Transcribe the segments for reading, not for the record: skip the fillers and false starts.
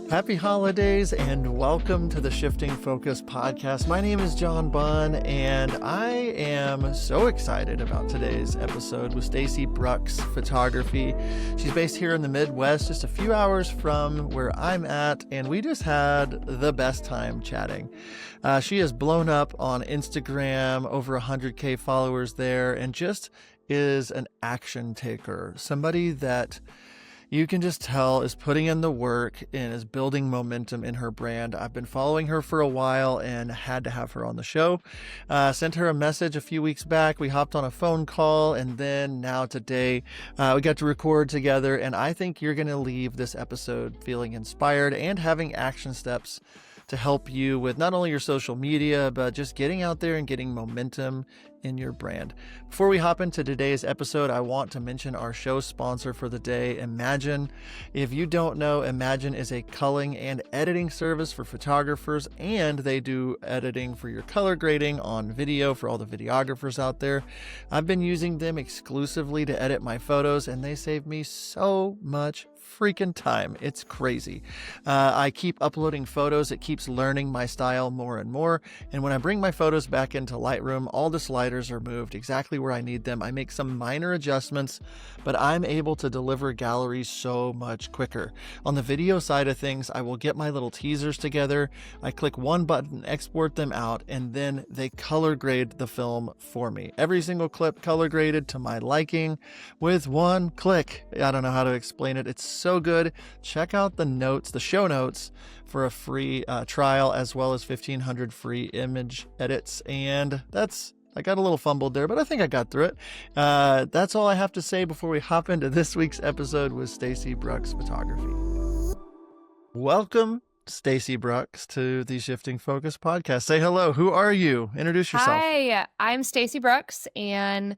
Happy holidays and welcome to the Shifting Focus podcast. My name is John Bunn and I am so excited about today's episode with Staci Brucks Photography. She's based here in the Midwest, just a few hours from where I'm at, and we just had the best time chatting. She has blown up on Instagram, over 100K followers there, and just is an action taker, somebody that you can just tell is putting in the work and is building momentum in her brand. I've been following her for a while and had to have her on the show. Sent her a message a few weeks back. We hopped on a phone call, and then now today we got to record together. And I think you're going to leave this episode feeling inspired and having action steps to help you with not only your social media, but just getting out there and getting momentum in your brand. Before we hop into today's episode, I want to mention our show sponsor for the day, Imagine. If you don't know, Imagine is a culling and editing service for photographers, and they do editing for your color grading on video for all the videographers out there. I've been using them exclusively to edit my photos, and they save me so much freaking time. It's crazy. I keep uploading photos. It keeps learning my style more and more. And when I bring my photos back into Lightroom, all the sliders are moved exactly where I need them. I make some minor adjustments, but I'm able to deliver galleries so much quicker. On the video side of things, I will get my little teasers together. I click one button, export them out, and then they color grade the film for me. Every single clip color graded to my liking with one click. I don't know how to explain it. It's so good. Check out the show notes for a free trial, as well as 1,500 free image edits. And I got a little fumbled there, but I think I got through it. That's all I have to say before we hop into this week's episode with Staci Brucks Photography. Welcome, Staci Brucks, to the Shifting Focus podcast. Say hello. Who are you? Introduce yourself. Hi, I'm Staci Brucks and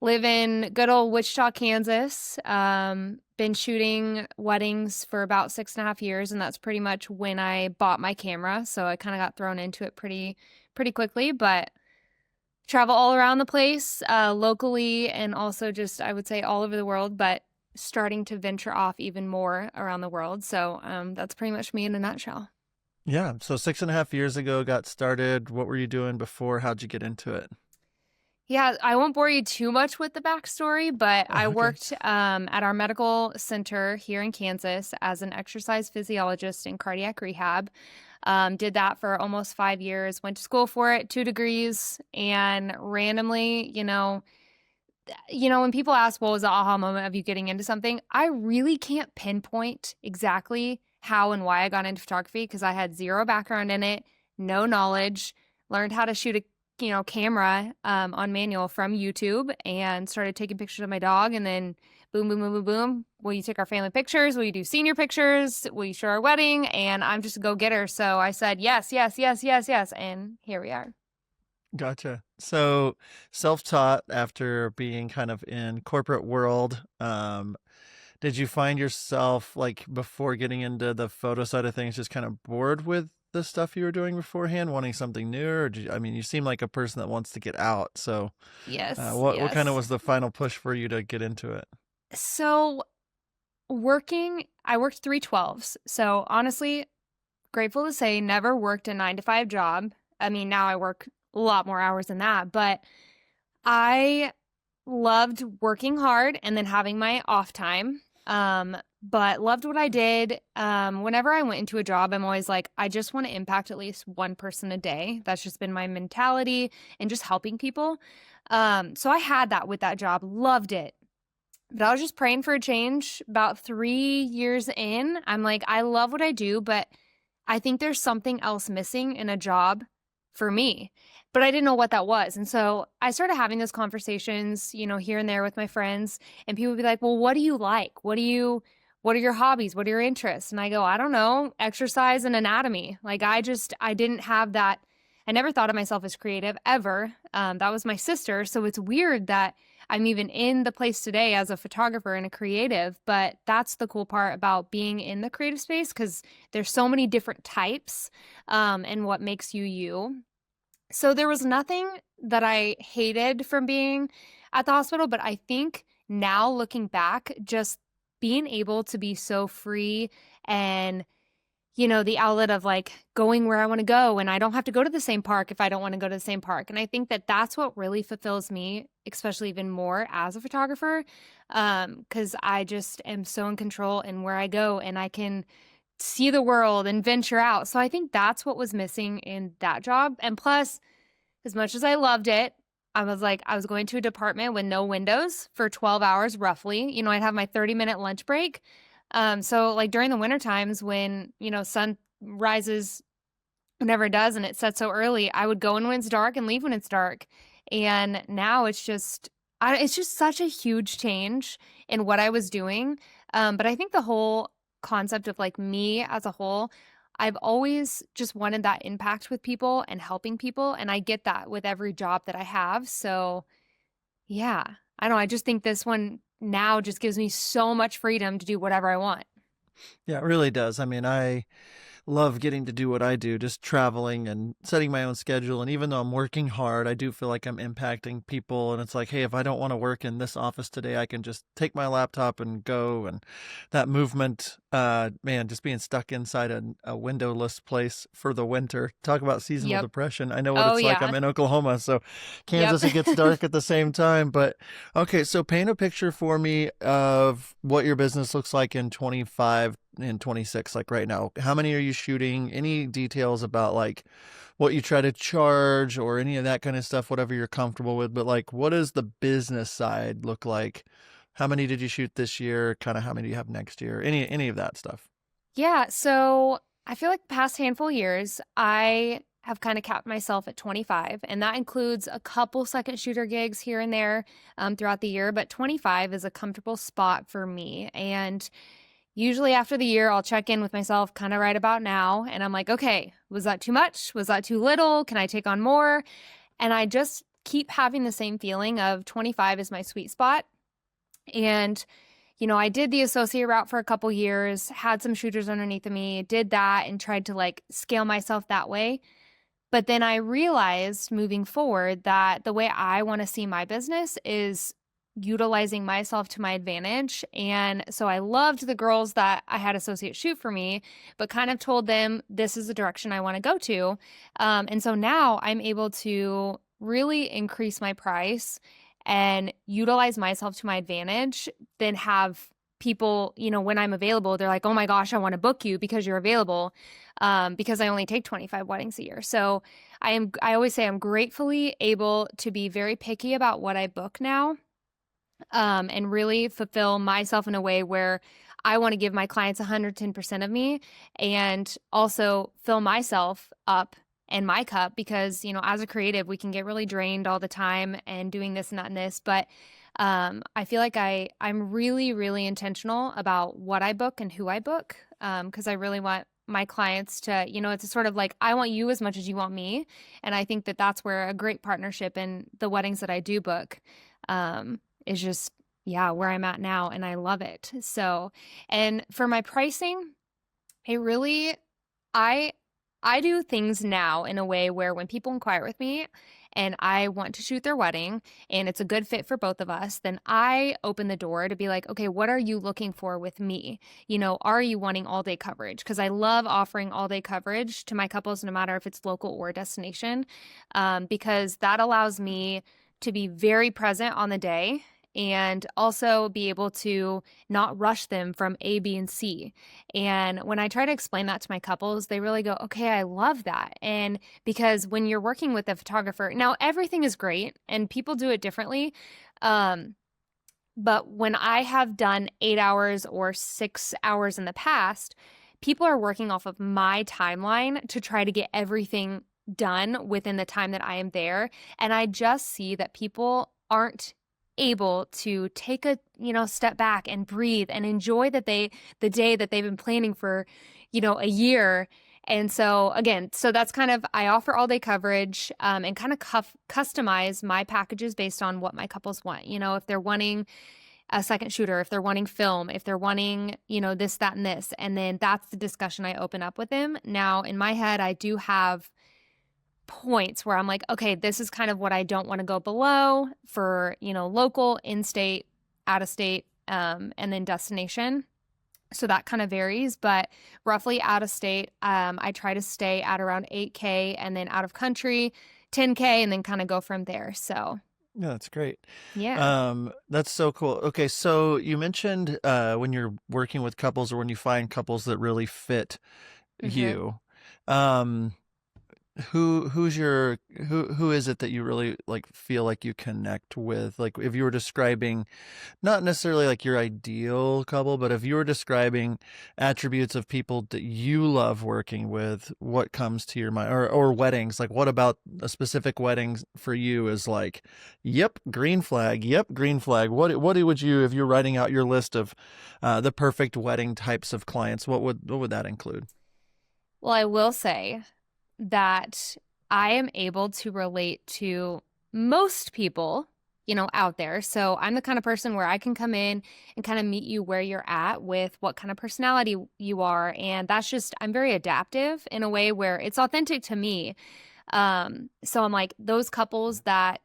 live in good old Wichita, Kansas. Been shooting weddings for about 6.5 years, and that's pretty much when I bought my camera. So I kind of got thrown into it pretty quickly, but travel all around the place, locally, and also just, I would say, all over the world, but starting to venture off even more around the world. So that's pretty much me in a nutshell. Yeah. So 6.5 years ago, got started. What were you doing before? How'd you get into it? Yeah, I won't bore you too much with the backstory, but I worked at our medical center here in Kansas as an exercise physiologist in cardiac rehab. Did that for almost 5 years, went to school for it, 2 degrees, and randomly, when people ask, what was the aha moment of you getting into something? I really can't pinpoint exactly how and why I got into photography because I had zero background in it, no knowledge, learned how to shoot a camera on manual from YouTube and started taking pictures of my dog, and then boom, boom, boom, boom, boom. Will you take our family pictures? Will you do senior pictures? Will you show our wedding? And I'm just a go-getter. So I said, yes, yes, yes, yes, yes. And here we are. Gotcha. So self-taught after being kind of in corporate world, did you find yourself, like, before getting into the photo side of things, just kind of bored with the stuff you were doing beforehand, wanting something new? Or you seem like a person that wants to get out. So yes, what kind of was the final push for you to get into it? So I worked 3/12s. So honestly, grateful to say never worked a 9-to-5 job. I mean, now I work a lot more hours than that, but I loved working hard and then having my off time. But loved what I did. Whenever I went into a job, I'm always like, I just want to impact at least one person a day. That's just been my mentality and just helping people. So I had that with that job, loved it. But I was just praying for a change. About 3 years in, I'm like, I love what I do, but I think there's something else missing in a job for me. But I didn't know what that was. And so I started having those conversations, here and there with my friends, and people would be like, well, what do you like? What are your hobbies? What are your interests? And I go, I don't know, exercise and anatomy. Like I didn't have that. I never thought of myself as creative ever. That was my sister. So it's weird that I'm even in the place today as a photographer and a creative, but that's the cool part about being in the creative space because there's so many different types and what makes you you. So there was nothing that I hated from being at the hospital, but I think now looking back, just being able to be so free and the outlet of like going where I want to go, and I don't have to go to the same park if I don't want to go to the same park. And I think that that's what really fulfills me, especially even more as a photographer, because I just am so in control in where I go, and I can see the world and venture out. So I think that's what was missing in that job. And plus, as much as I loved it, I was going to a department with no windows for 12 hours roughly. I'd have my 30-minute lunch break. So like during the winter times when, sun rises whenever it does and it sets so early, I would go in when it's dark and leave when it's dark. And now it's just such a huge change in what I was doing. But I think the whole concept of like me as a whole, I've always just wanted that impact with people and helping people. And I get that with every job that I have. So yeah, I don't know. I just think this one now just gives me so much freedom to do whatever I want. Yeah, it really does. I mean, I love getting to do what I do, just traveling and setting my own schedule. And even though I'm working hard, I do feel like I'm impacting people. And it's like, hey, if I don't want to work in this office today, I can just take my laptop and go. And that movement, man, just being stuck inside a windowless place for the winter. Talk about seasonal Yep. depression. I know what Oh, it's like. I'm yeah. in Oklahoma, so Yep. Kansas, it gets dark at the same time. But okay, so paint a picture for me of what your business looks like in 25 and 26, like right now. How many are you shooting? Any details about like what you try to charge or any of that kind of stuff, whatever you're comfortable with. But like, what does the business side look like? How many did you shoot this year? Kind of how many do you have next year? Any of that stuff. Yeah. So I feel like the past handful of years, I have kind of capped myself at 25, and that includes a couple second shooter gigs here and there throughout the year. But 25 is a comfortable spot for me. And usually after the year, I'll check in with myself kind of right about now. And I'm like, okay, was that too much? Was that too little? Can I take on more? And I just keep having the same feeling of 25 is my sweet spot. And, I did the associate route for a couple years, had some shooters underneath of me, did that and tried to like scale myself that way. But then I realized moving forward that the way I want to see my business is utilizing myself to my advantage. And so I loved the girls that I had associate shoot for me, but kind of told them this is the direction I want to go to. And so now I'm able to really increase my price and utilize myself to my advantage, then have people, when I'm available, they're like, oh my gosh, I want to book you because you're available. Because I only take 25 weddings a year. So I always say I'm gratefully able to be very picky about what I book now, and really fulfill myself in a way where I want to give my clients 110% of me and also fill myself up and my cup because, as a creative, we can get really drained all the time and doing this and that and this. But I feel like I'm really, really intentional about what I book and who I book, because I really want my clients to, it's a sort of like, I want you as much as you want me. And I think that that's where a great partnership in the weddings that I do book is just, yeah, where I'm at now. And I love it. So, and for my pricing, it really, I do things now in a way where when people inquire with me and I want to shoot their wedding and it's a good fit for both of us, then I open the door to be like, okay, what are you looking for with me? Are you wanting all day coverage? Because I love offering all day coverage to my couples, no matter if it's local or destination, because that allows me to be very present on the day and also be able to not rush them from A, B, and C. And when I try to explain that to my couples, they really go, okay, I love that. And because when you're working with a photographer, now everything is great and people do it differently. But when I have done 8 hours or 6 hours in the past, people are working off of my timeline to try to get everything done within the time that I am there. And I just see that people aren't able to take a step back and breathe and enjoy the day that they've been planning for a year. And so again, that's kind of, I offer all day coverage, and kind of customize my packages based on what my couples want. If they're wanting a second shooter, if they're wanting film, if they're wanting this, that, and this, and then that's the discussion I open up with them. Now in my head, I do have points where I'm like, okay, this is kind of what I don't want to go below for, local, in-state, out-of-state, and then destination. So that kind of varies, but roughly out of state, I try to stay at around 8K, and then out of country, 10K, and then kind of go from there. So Yeah, that's great. yeah. That's so cool. Okay, so you mentioned when you're working with couples or when you find couples that really fit hmm you, um, who is it that you really like feel like you connect with? Like if you were describing not necessarily like your ideal couple, but if you were describing attributes of people that you love working with, what comes to your mind? Or weddings, like what about a specific wedding for you is like, yep, green flag, yep, green flag. What would you, if you're writing out your list of the perfect wedding types of clients, what would that include? Well, I will say that I am able to relate to most people, out there. So I'm the kind of person where I can come in and kind of meet you where you're at with what kind of personality you are. And that's just, I'm very adaptive in a way where it's authentic to me. So I'm like, those couples that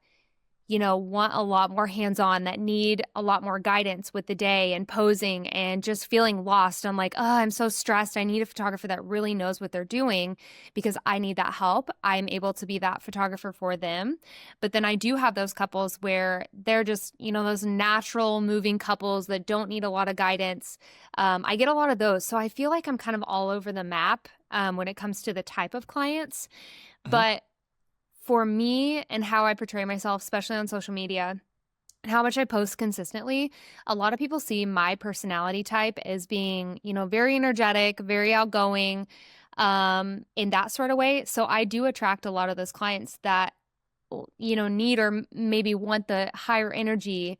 want a lot more hands-on, that need a lot more guidance with the day and posing and just feeling lost. I'm like, oh, I'm so stressed. I need a photographer that really knows what they're doing because I need that help. I'm able to be that photographer for them. But then I do have those couples where they're just, those natural moving couples that don't need a lot of guidance. I get a lot of those. So I feel like I'm kind of all over the map when it comes to the type of clients. Uh-huh. But for me and how I portray myself, especially on social media, and how much I post consistently, a lot of people see my personality type as being, very energetic, very outgoing, in that sort of way. So I do attract a lot of those clients that, need or maybe want the higher energy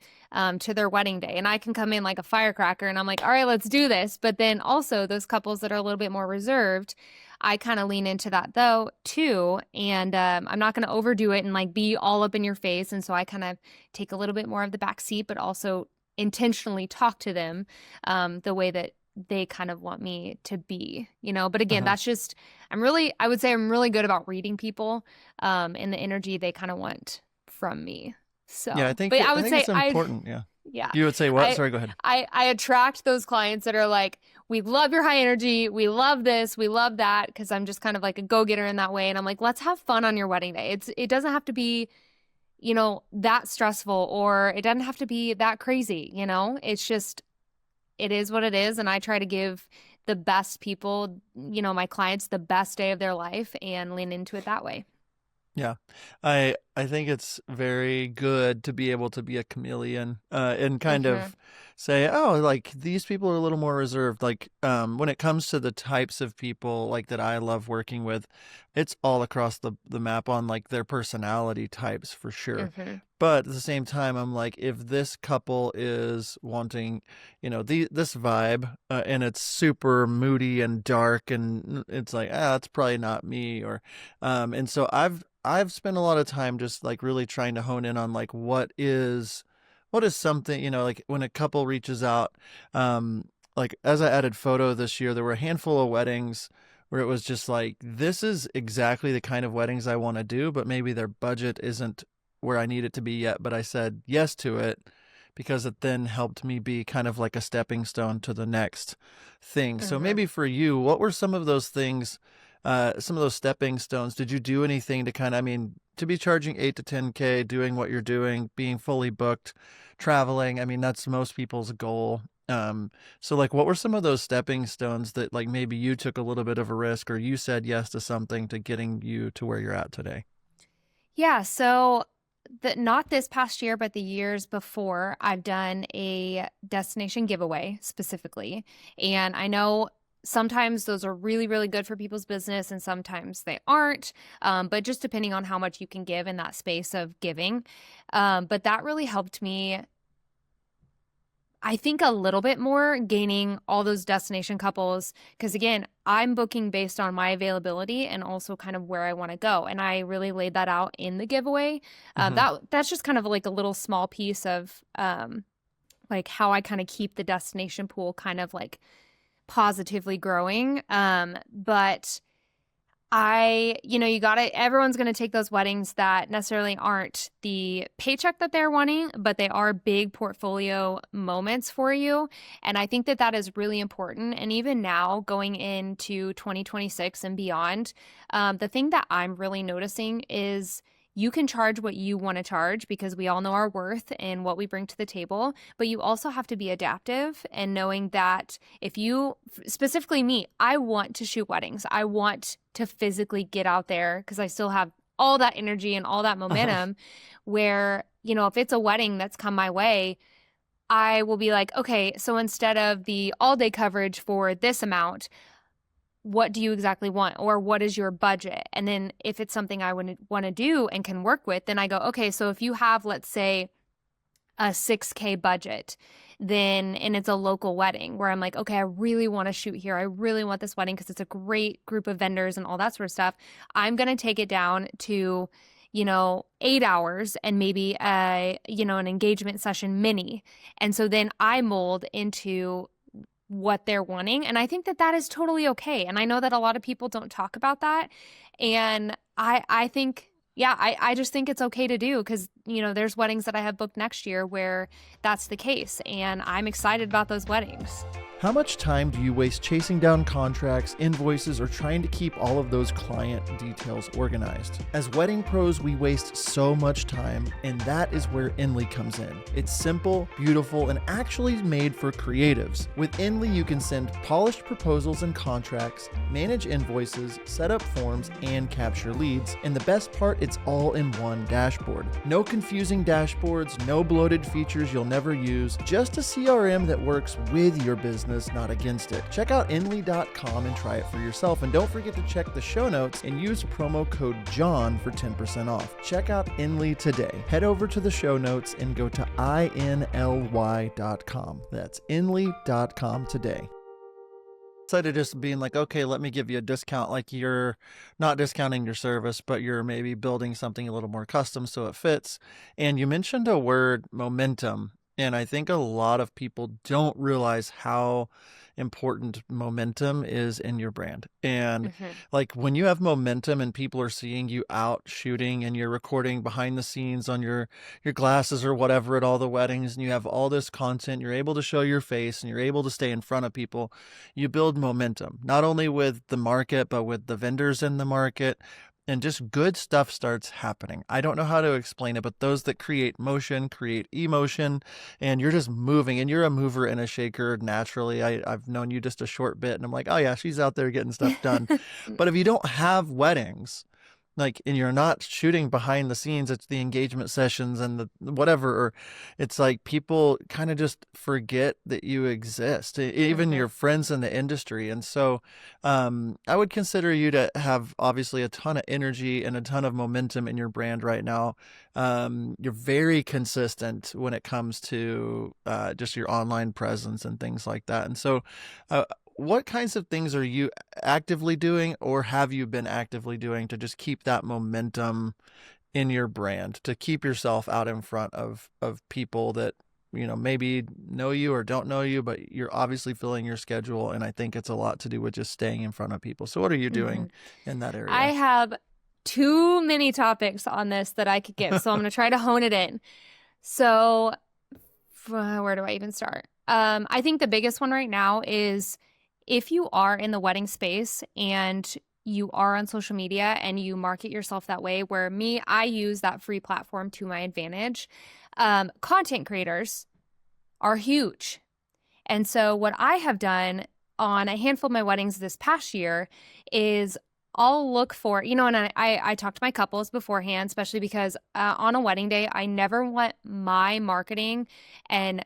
to their wedding day. And I can come in like a firecracker and I'm like, all right, let's do this. But then also those couples that are a little bit more reserved, I kind of lean into that though too. And I'm not going to overdo it and like be all up in your face. And so I kind of take a little bit more of the back seat, but also intentionally talk to them the way that they kind of want me to be. But again, Uh-huh. that's just, I would say I'm really good about reading people and the energy they kind of want from me. Yeah, I So, think but I I would think say it's important. Yeah. yeah, You would say what? I, Sorry, go ahead. I attract those clients that are like, we love your high energy. We love this. We love that. Because I'm just kind of like a go-getter in that way. And I'm like, let's have fun on your wedding day. It doesn't have to be, that stressful, or it doesn't have to be that crazy. It's just, it is what it is. And I try to give the best people, my clients, the best day of their life and lean into it that way. Yeah, I think it's very good to be able to be a chameleon and kind hmm of say, oh, like these people are a little more reserved. Like when it comes to the types of people like that I love working with, it's all across the map on like their personality types for sure. hmm But at the same time, I'm like, if this couple is wanting, this vibe, and it's super moody and dark, and it's like, it's probably not me, and so I've spent a lot of time just like really trying to hone in on like what is something, like when a couple reaches out, like as I added photo this year, there were a handful of weddings where it was just like, this is exactly the kind of weddings I want to do, but maybe their budget isn't where I need it to be yet, but I said yes to it because it then helped me be kind of like a stepping stone to the next thing. So hmm maybe for you, what were some of those things, some of those stepping stones? Did you do anything to kind of, I mean, to be charging 8 to 10K, doing what you're doing, being fully booked, traveling? I mean, that's most people's goal. So like, what were some of those stepping stones that like maybe you took a little bit of a risk or you said yes to something to getting you to where you're at today? Yeah. So not this past year, but the years before, I've done a destination giveaway specifically. And I know sometimes those are really, really good for people's business and sometimes they aren't. But just depending on how much you can give in that space of giving. But that really helped me, I think, a little bit more gaining all those destination couples. Because again, I'm booking based on my availability and also kind of where I want to go. And I really laid that out in the giveaway. Mm-hmm. That's just kind of like a little small piece of like how I kind of keep the destination pool kind of like positively growing. But everyone's going to take those weddings that necessarily aren't the paycheck that they're wanting, but they are big portfolio moments for you. And I think that that is really important. And even now, going into 2026 and beyond, the thing that I'm really noticing is you can charge what you want to charge because we all know our worth and what we bring to the table, but you also have to be adaptive and knowing that if you, specifically me, I want to shoot weddings. I want to physically get out there because I still have all that energy and all that momentum where, if it's a wedding that's come my way, I will be like, okay, so instead of the all day coverage for this amount, what do you exactly want, or what is your budget? And then if it's something I would want to do and can work with, then I go, okay, so if you have, let's say, a $6K budget, then, and it's a local wedding where I'm like, okay, I really want to shoot here. I really want this wedding because it's a great group of vendors and all that sort of stuff. I'm going to take it down to, 8 hours and maybe an engagement session mini. And so then I mold into what they're wanting. And I think that that is totally okay. And I know that a lot of people don't talk about that. And I think, I just think it's okay to do because, there's weddings that I have booked next year where that's the case. And I'm excited about those weddings. How much time do you waste chasing down contracts, invoices, or trying to keep all of those client details organized? As wedding pros, we waste so much time, and that is where Inly comes in. It's simple, beautiful, and actually made for creatives. With Inly, you can send polished proposals and contracts, manage invoices, set up forms, and capture leads. And the best part, it's all in one dashboard. No confusing dashboards, no bloated features you'll never use, just a CRM that works with your business, not against it. Check out Inly.com and try it for yourself. And don't forget to check the show notes and use promo code JOHN for 10% off. Check out Inly today. Head over to the show notes and go to INLY.com. That's Inly.com today. Instead of just being like, okay, let me give you a discount, like you're not discounting your service, but you're maybe building something a little more custom so it fits. And you mentioned a word, momentum. And I think a lot of people don't realize how important momentum is in your brand. And like when you have momentum and people are seeing you out shooting and you're recording behind the scenes on your glasses or whatever at all the weddings, and you have all this content, you're able to show your face and you're able to stay in front of people, you build momentum, not only with the market, but with the vendors in the market. And just good stuff starts happening. I don't know how to explain it, but those that create motion create emotion, and you're just moving, and you're a mover and a shaker naturally. I've known you just a short bit, and I'm like, oh yeah, she's out there getting stuff done. But if you don't have weddings, and you're not shooting behind the scenes, it's the engagement sessions and the whatever, or it's like people kind of just forget that you exist, even your friends in the industry. And so I would consider you to have obviously a ton of energy and a ton of momentum in your brand right now. You're very consistent when it comes to just your online presence and things like that. And so what kinds of things are you actively doing, or have you been actively doing to just keep that momentum in your brand, to keep yourself out in front of people that, maybe know you or don't know you, but you're obviously filling your schedule. And I think it's a lot to do with just staying in front of people. So what are you doing in that area? I have too many topics on this that I could give, so I'm going to try to hone it in. So where do I even start? I think the biggest one right now is, if you are in the wedding space and you are on social media and you market yourself that way, where I use that free platform to my advantage. Content creators are huge. And so what I have done on a handful of my weddings this past year is I'll look for, and I talk to my couples beforehand, especially because on a wedding day, I never want my marketing and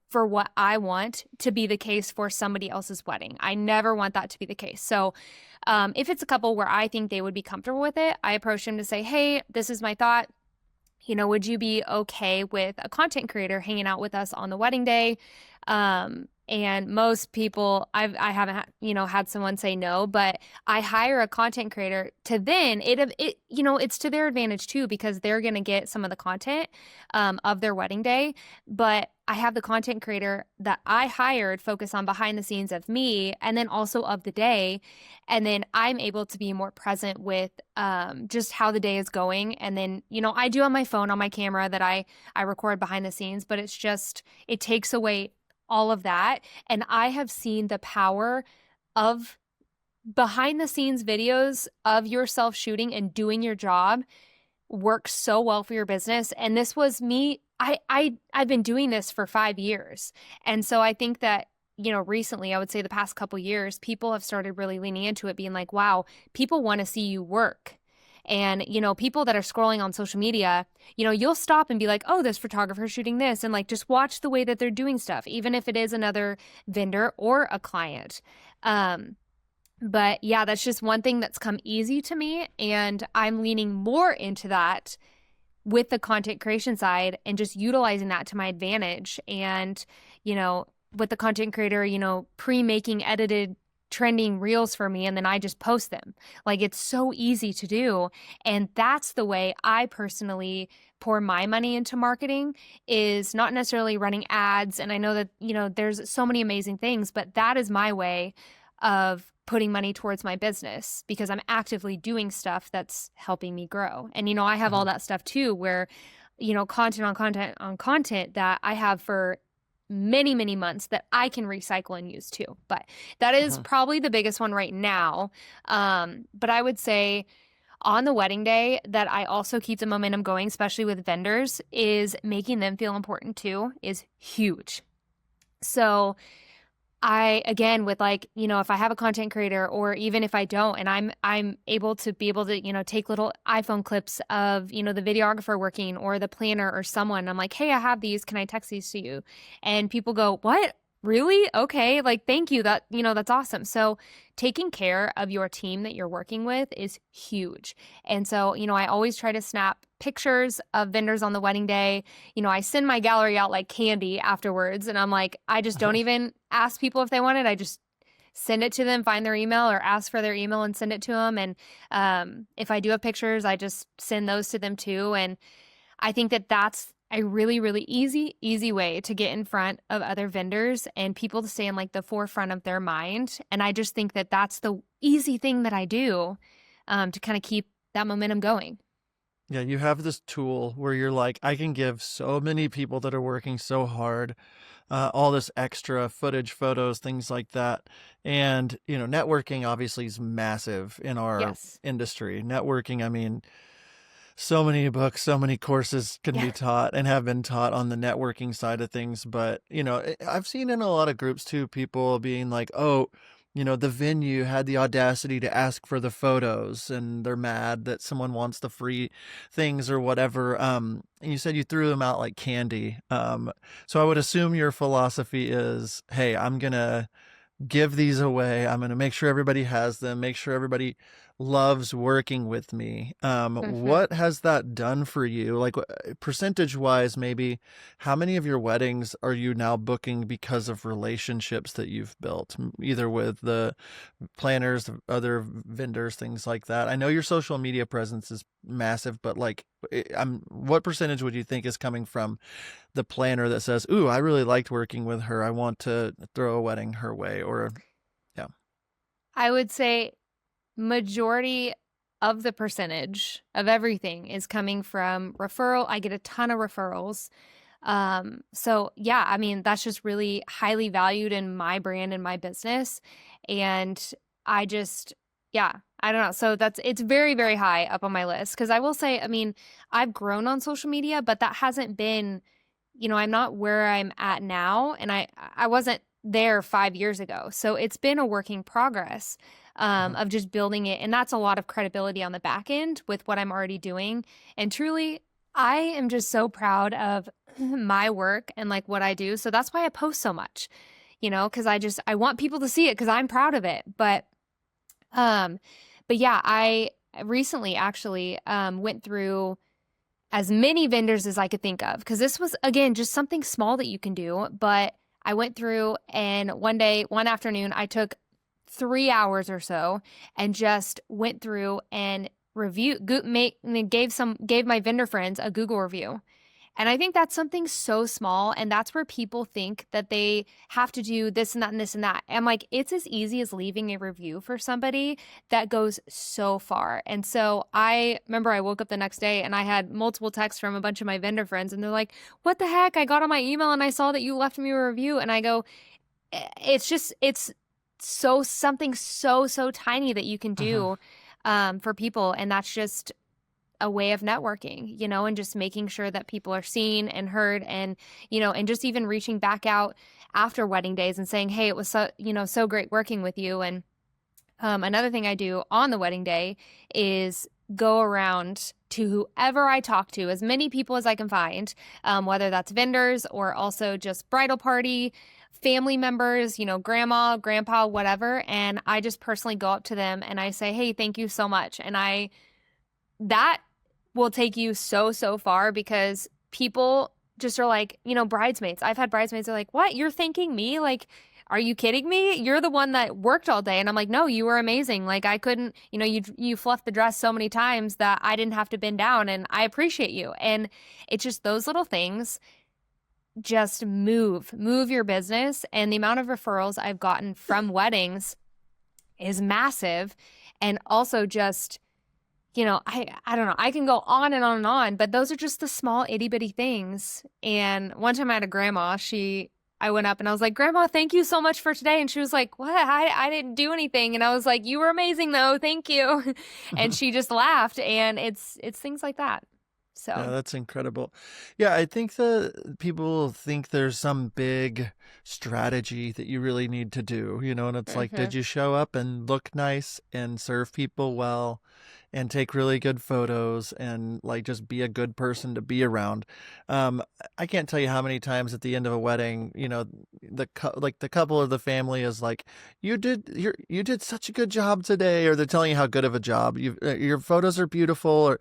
for what I want to be the case for somebody else's wedding. I never want that to be the case. So if it's a couple where I think they would be comfortable with it, I approach them to say, hey, this is my thought. Would you be okay with a content creator hanging out with us on the wedding day? And most people, I haven't had someone say no, but I hire a content creator to then it's to their advantage too, because they're going to get some of the content of their wedding day. But I have the content creator that I hired focus on behind the scenes of me and then also of the day. And then I'm able to be more present with just how the day is going. And then, I do on my phone, on my camera that I record behind the scenes, but it takes away all of that. And I have seen the power of behind the scenes videos of yourself shooting and doing your job work so well for your business. And this was me. I've been doing this for 5 years. And so I think that, recently, I would say the past couple years, people have started really leaning into it, being like, wow, people want to see you work. And, people that are scrolling on social media, you'll stop and be like, oh, this photographer shooting this, and like just watch the way that they're doing stuff, even if it is another vendor or a client. But yeah, that's just one thing that's come easy to me. And I'm leaning more into that with the content creation side and just utilizing that to my advantage. And, with the content creator, pre-making edited trending reels for me, and then I just post them. Like, it's so easy to do. And that's the way I personally pour my money into marketing, is not necessarily running ads. And I know that, there's so many amazing things, but that is my way of putting money towards my business, because I'm actively doing stuff that's helping me grow. And, I have all that stuff too, where, content on content on content that I have for many, many months that I can recycle and use too. But that is probably the biggest one right now. But I would say on the wedding day that I also keep the momentum going, especially with vendors, is making them feel important too, is huge. So again, with if I have a content creator, or even if I don't, and I'm able to take little iPhone clips of, the videographer working or the planner or someone, I'm like, hey, I have these, can I text these to you? And people go, what? Really? Okay. Thank you. That's awesome. So taking care of your team that you're working with is huge. And so, I always try to snap pictures of vendors on the wedding day. I send my gallery out like candy afterwards. And I'm like, I just don't even ask people if they want it. I just send it to them, find their email, or ask for their email and send it to them. And if I do have pictures, I just send those to them too. And I think that that's a really, really easy way to get in front of other vendors and people to stay in the forefront of their mind. And I just think that that's the easy thing that I do to kind of keep that momentum going. Yeah, you have this tool where you're like, I can give so many people that are working so hard all this extra footage, photos, things like that. And, networking obviously is massive in our industry. Networking, I mean, so many books, so many courses can be taught and have been taught on the networking side of things. But, I've seen in a lot of groups too, people being like, oh, the venue had the audacity to ask for the photos and they're mad that someone wants the free things or whatever. And you said you threw them out like candy. So I would assume your philosophy is, hey, I'm going to give these away. I'm going to make sure everybody has them, make sure everybody loves working with me. What has that done for you? Percentage wise, maybe how many of your weddings are you now booking because of relationships that you've built, either with the planners, other vendors, things like that? I know your social media presence is massive, but what percentage would you think is coming from the planner that says, ooh, I really liked working with her, I want to throw a wedding her way? Or I would say majority of the percentage of everything is coming from referral. I get a ton of referrals. So yeah, I mean, that's just really highly valued in my brand and my business. And I don't know. So it's very, very high up on my list. Cause I will say, I mean, I've grown on social media, but that hasn't been, I'm not where I'm at now. And I wasn't there 5 years ago. So it's been a working progress of just building it. And that's a lot of credibility on the back end with what I'm already doing. And truly, I am just so proud of my work and what I do. So that's why I post so much, because I want people to see it because I'm proud of it. But yeah, I recently actually went through as many vendors as I could think of, because this was, again, just something small that you can do. But I went through and one afternoon, I took 3 hours or so and just went through and gave my vendor friends a Google review. And I think that's something so small. And that's where people think that they have to do this and that and this and that. And like, it's as easy as leaving a review for somebody that goes so far. And so I remember I woke up the next day and I had multiple texts from a bunch of my vendor friends. And they're like, what the heck? I got on my email and I saw that you left me a review. And I go, it's so something so tiny that you can do for people. And that's just a way of networking, and just making sure that people are seen and heard and, and just even reaching back out after wedding days and saying, hey, it was so great working with you. And another thing I do on the wedding day is go around to whoever I talk to, as many people as I can find, whether that's vendors or also just bridal party, family members, grandma, grandpa, whatever. And I just personally go up to them and I say, hey, thank you so much. And that will take you so far, because people just are like, bridesmaids. I've had bridesmaids that are like, what? You're thanking me? Like, are you kidding me? You're the one that worked all day. And I'm like, no, you were amazing. Like, I couldn't, you fluffed the dress so many times that I didn't have to bend down, and I appreciate you. And it's just those little things just move your business. And the amount of referrals I've gotten from weddings is massive. And also just, I don't know. I can go on and on and on, but those are just the small itty bitty things. And one time I had a grandma, I went up and I was like, Grandma, thank you so much for today. And she was like, what? I didn't do anything. And I was like, you were amazing though. Thank you. And she just laughed. And it's things like that. So yeah, that's incredible. Yeah, I think that people think there's some big strategy that you really need to do, and it's like, did you show up and look nice and serve people well and take really good photos and like just be a good person to be around? I can't tell you how many times at the end of a wedding, the couple or the family is like, you did such a good job today, or they're telling you how good of a job your photos are beautiful,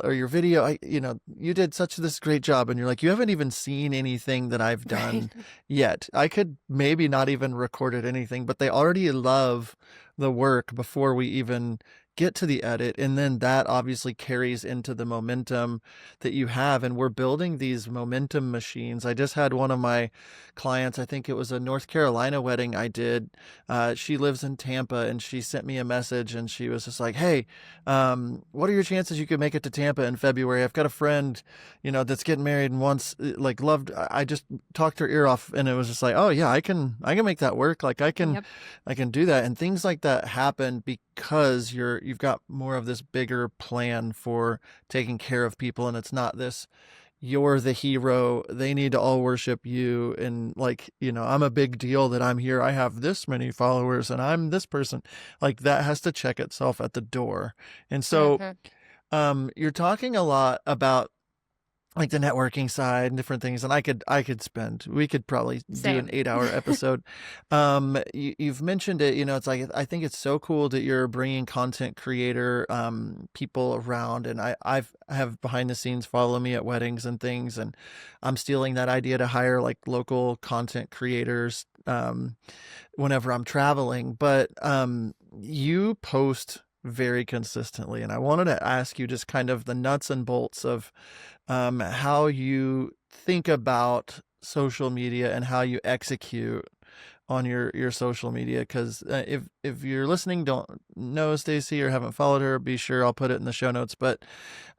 or your video, you did this great job, and you're like, you haven't even seen anything that I've done yet. I could maybe not even recorded anything, but they already love the work before we even get to the edit. And then that obviously carries into the momentum that you have. And we're building these momentum machines. I just had one of my clients, I think it was a North Carolina wedding I did. She lives in Tampa, and she sent me a message and she was just like, hey, what are your chances you could make it to Tampa in February? I've got a friend, that's getting married and wants, I just talked her ear off, and it was just like, oh yeah, I can make that work. Like I can do that. And things like that happen because you've got more of this bigger plan for taking care of people, and it's not this, you're the hero, they need to all worship you, and like, I'm a big deal that I'm here, I have this many followers and I'm this person. Like, that has to check itself at the door. And so you're talking a lot about like the networking side and different things, and we could probably do an 8-hour episode. You've mentioned it, it's like, I think it's so cool that you're bringing content creator people around, and I have behind the scenes follow me at weddings and things, and I'm stealing that idea to hire like local content creators whenever I'm traveling. But you post very consistently, and I wanted to ask you just kind of the nuts and bolts of how you think about social media and how you execute on your social media. Because if you're listening, don't know Staci or haven't followed her, be sure I'll put it in the show notes. But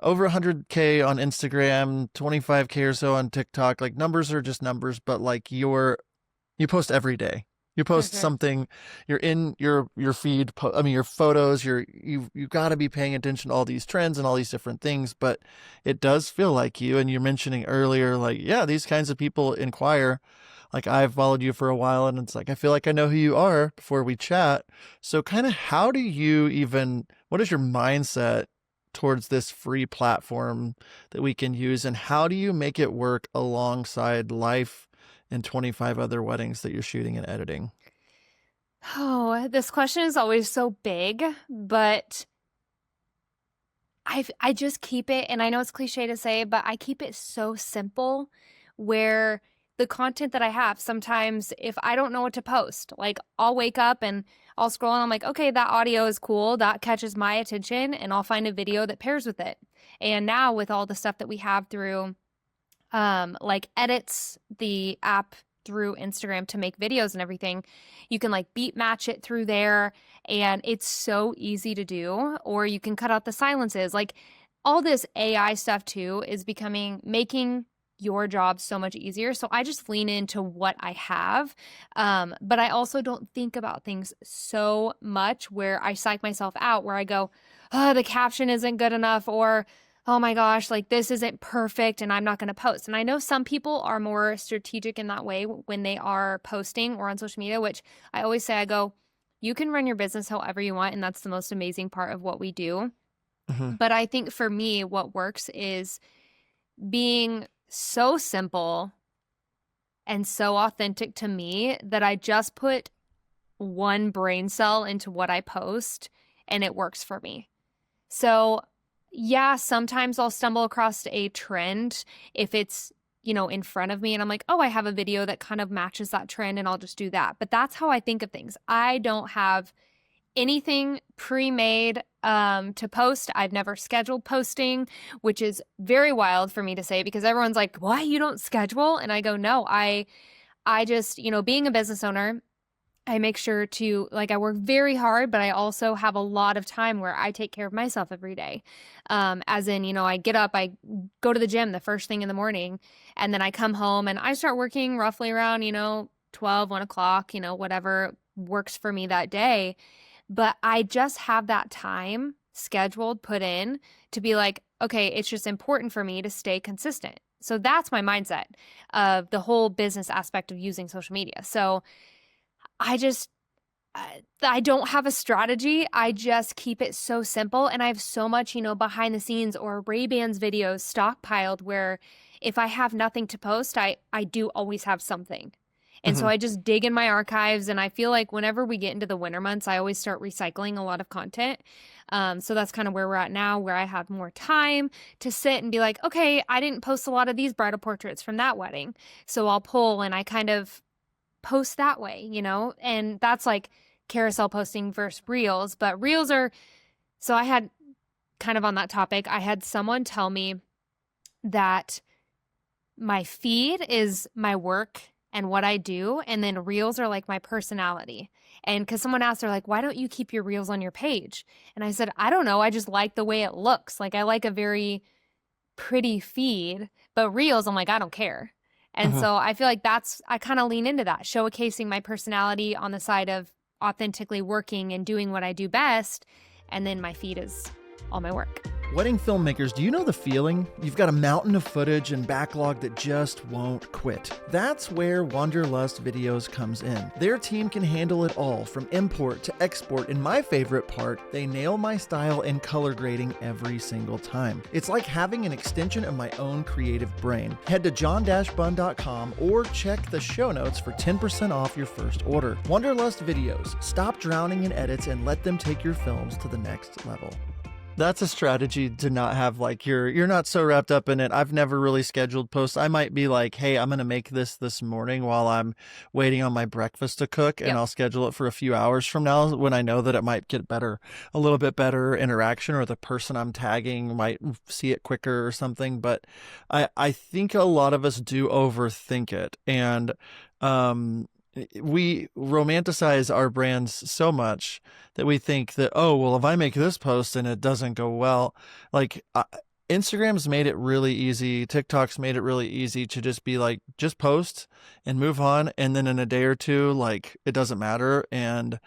over 100K on Instagram, 25K or so on TikTok. Like, numbers are just numbers, but like you post every day. You post something, you're in your feed, your photos, you've got to be paying attention to all these trends and all these different things, but it does feel like you. And you're mentioning earlier, like, yeah, these kinds of people inquire. Like, I've followed you for a while, and it's like, I feel like I know who you are before we chat. So kind of what is your mindset towards this free platform that we can use, and how do you make it work alongside life and 25 other weddings that you're shooting and editing? Oh, this question is always so big, but I just keep it, and I know it's cliche to say, but I keep it so simple, where the content that I have, sometimes if I don't know what to post, like I'll wake up and I'll scroll and I'm like, okay, that audio is cool. That catches my attention, and I'll find a video that pairs with it. And now with all the stuff that we have through like edits, the app through Instagram to make videos and everything, you can like beat match it through there, and it's so easy to do. Or you can cut out the silences. Like all this AI stuff too is making your job so much easier. So I just lean into what I have. But I also don't think about things so much where I psych myself out, where I go, oh, the caption isn't good enough, or oh my gosh, like this isn't perfect and I'm not going to post. And I know some people are more strategic in that way when they are posting or on social media, which I always say, I go, you can run your business however you want. And that's the most amazing part of what we do. Mhm. But I think for me, what works is being so simple and so authentic to me that I just put one brain cell into what I post and it works for me. So yeah, sometimes I'll stumble across a trend if it's, in front of me and I'm like, oh, I have a video that kind of matches that trend and I'll just do that. But that's how I think of things. I don't have anything pre-made to post. I've never scheduled posting, which is very wild for me to say because everyone's like, why you don't schedule? And I go, no, I just, being a business owner, I make sure to, like, I work very hard, but I also have a lot of time where I take care of myself every day. As in, I get up, I go to the gym the first thing in the morning, and then I come home and I start working roughly around, 12, 1 o'clock, whatever works for me that day. But I just have that time scheduled, put in to be like, okay, it's just important for me to stay consistent. So that's my mindset of the whole business aspect of using social media. So I don't have a strategy. I just keep it so simple. And I have so much, behind the scenes or Ray-Bans videos stockpiled where if I have nothing to post, I do always have something. And so Mhm. I just dig in my archives, and I feel like whenever we get into the winter months, I always start recycling a lot of content. So that's kind of where we're at now, where I have more time to sit and be like, okay, I didn't post a lot of these bridal portraits from that wedding. So I'll pull and I kind of post that way, and that's like carousel posting versus reels. But reels so I had kind of on that topic, I had someone tell me that my feed is my work and what I do, and then reels are like my personality. And because someone asked, they're like, why don't you keep your reels on your page? And I said, I don't know, I just like the way it looks. Like I like a very pretty feed, but reels, I'm like, I don't care. And Mhm. so I feel like I kind of lean into that, showcasing my personality on the side of authentically working and doing what I do best. And then my feed is all my work. Wedding filmmakers, do you know the feeling? You've got a mountain of footage and backlog that just won't quit. That's where Wanderlust Videos comes in. Their team can handle it all, from import to export, and my favorite part, they nail my style and color grading every single time. It's like having an extension of my own creative brain. Head to john-bun.com or check the show notes for 10% off your first order. Wanderlust Videos. Stop drowning in edits and let them take your films to the next level. That's a strategy to not have like you're not so wrapped up in it. I've never really scheduled posts. I might be like, hey, I'm going to make this morning while I'm waiting on my breakfast to cook, and Yep. I'll schedule it for a few hours from now when I know that it might get a little bit better interaction, or the person I'm tagging might see it quicker or something. But I think a lot of us do overthink it. And we romanticize our brands so much that we think that, oh, well, if I make this post and it doesn't go well, like Instagram's made it really easy. TikTok's made it really easy to just be like, just post and move on. And then in a day or two, like it doesn't matter. And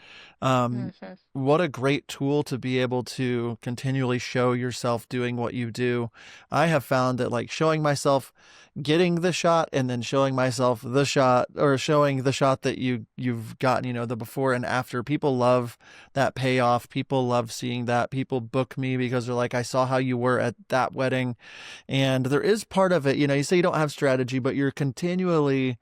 what a great tool to be able to continually show yourself doing what you do. I have found that like showing myself getting the shot and then showing myself the shot, or showing the shot that you've gotten, the before and after, people love that payoff. People love seeing that. People book me because they're like, I saw how you were at that wedding. And there is part of it, you say you don't have strategy, but you're continually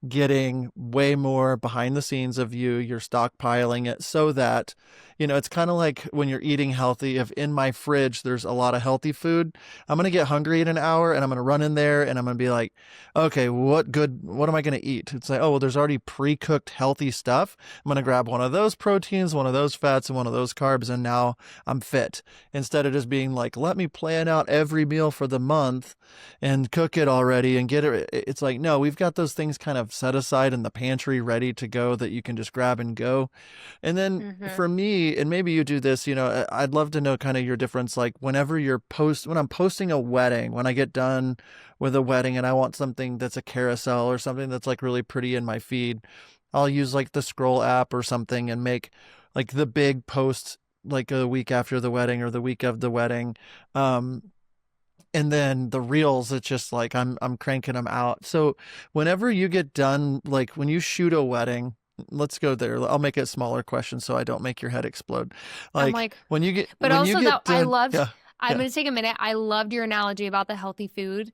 getting way more behind the scenes of you. You're stockpiling it so that, it's kind of like when you're eating healthy. If in my fridge there's a lot of healthy food, I'm going to get hungry in an hour and I'm going to run in there and I'm going to be like, okay, what am I going to eat? It's like, oh, well, there's already pre-cooked healthy stuff. I'm going to grab one of those proteins, one of those fats, and one of those carbs, and now I'm fit. Instead of just being like, let me plan out every meal for the month and cook it already and get it. It's like, no, we've got those things kind of set aside in the pantry ready to go that you can just grab and go. And then for me, and maybe you do this, I'd love to know kind of your difference. Like when I'm posting a wedding, when I get done with a wedding and I want something that's a carousel or something that's like really pretty in my feed, I'll use like the scroll app or something and make like the big post like a week after the wedding or the week of the wedding. And then the reels, it's just like I'm cranking them out. So whenever you get done, like when you shoot a wedding, let's go there. I'll make it a smaller question so I don't make your head explode. I'm Like like, when you get, but when also you that get done, I'm going to take a minute. I loved your analogy about the healthy food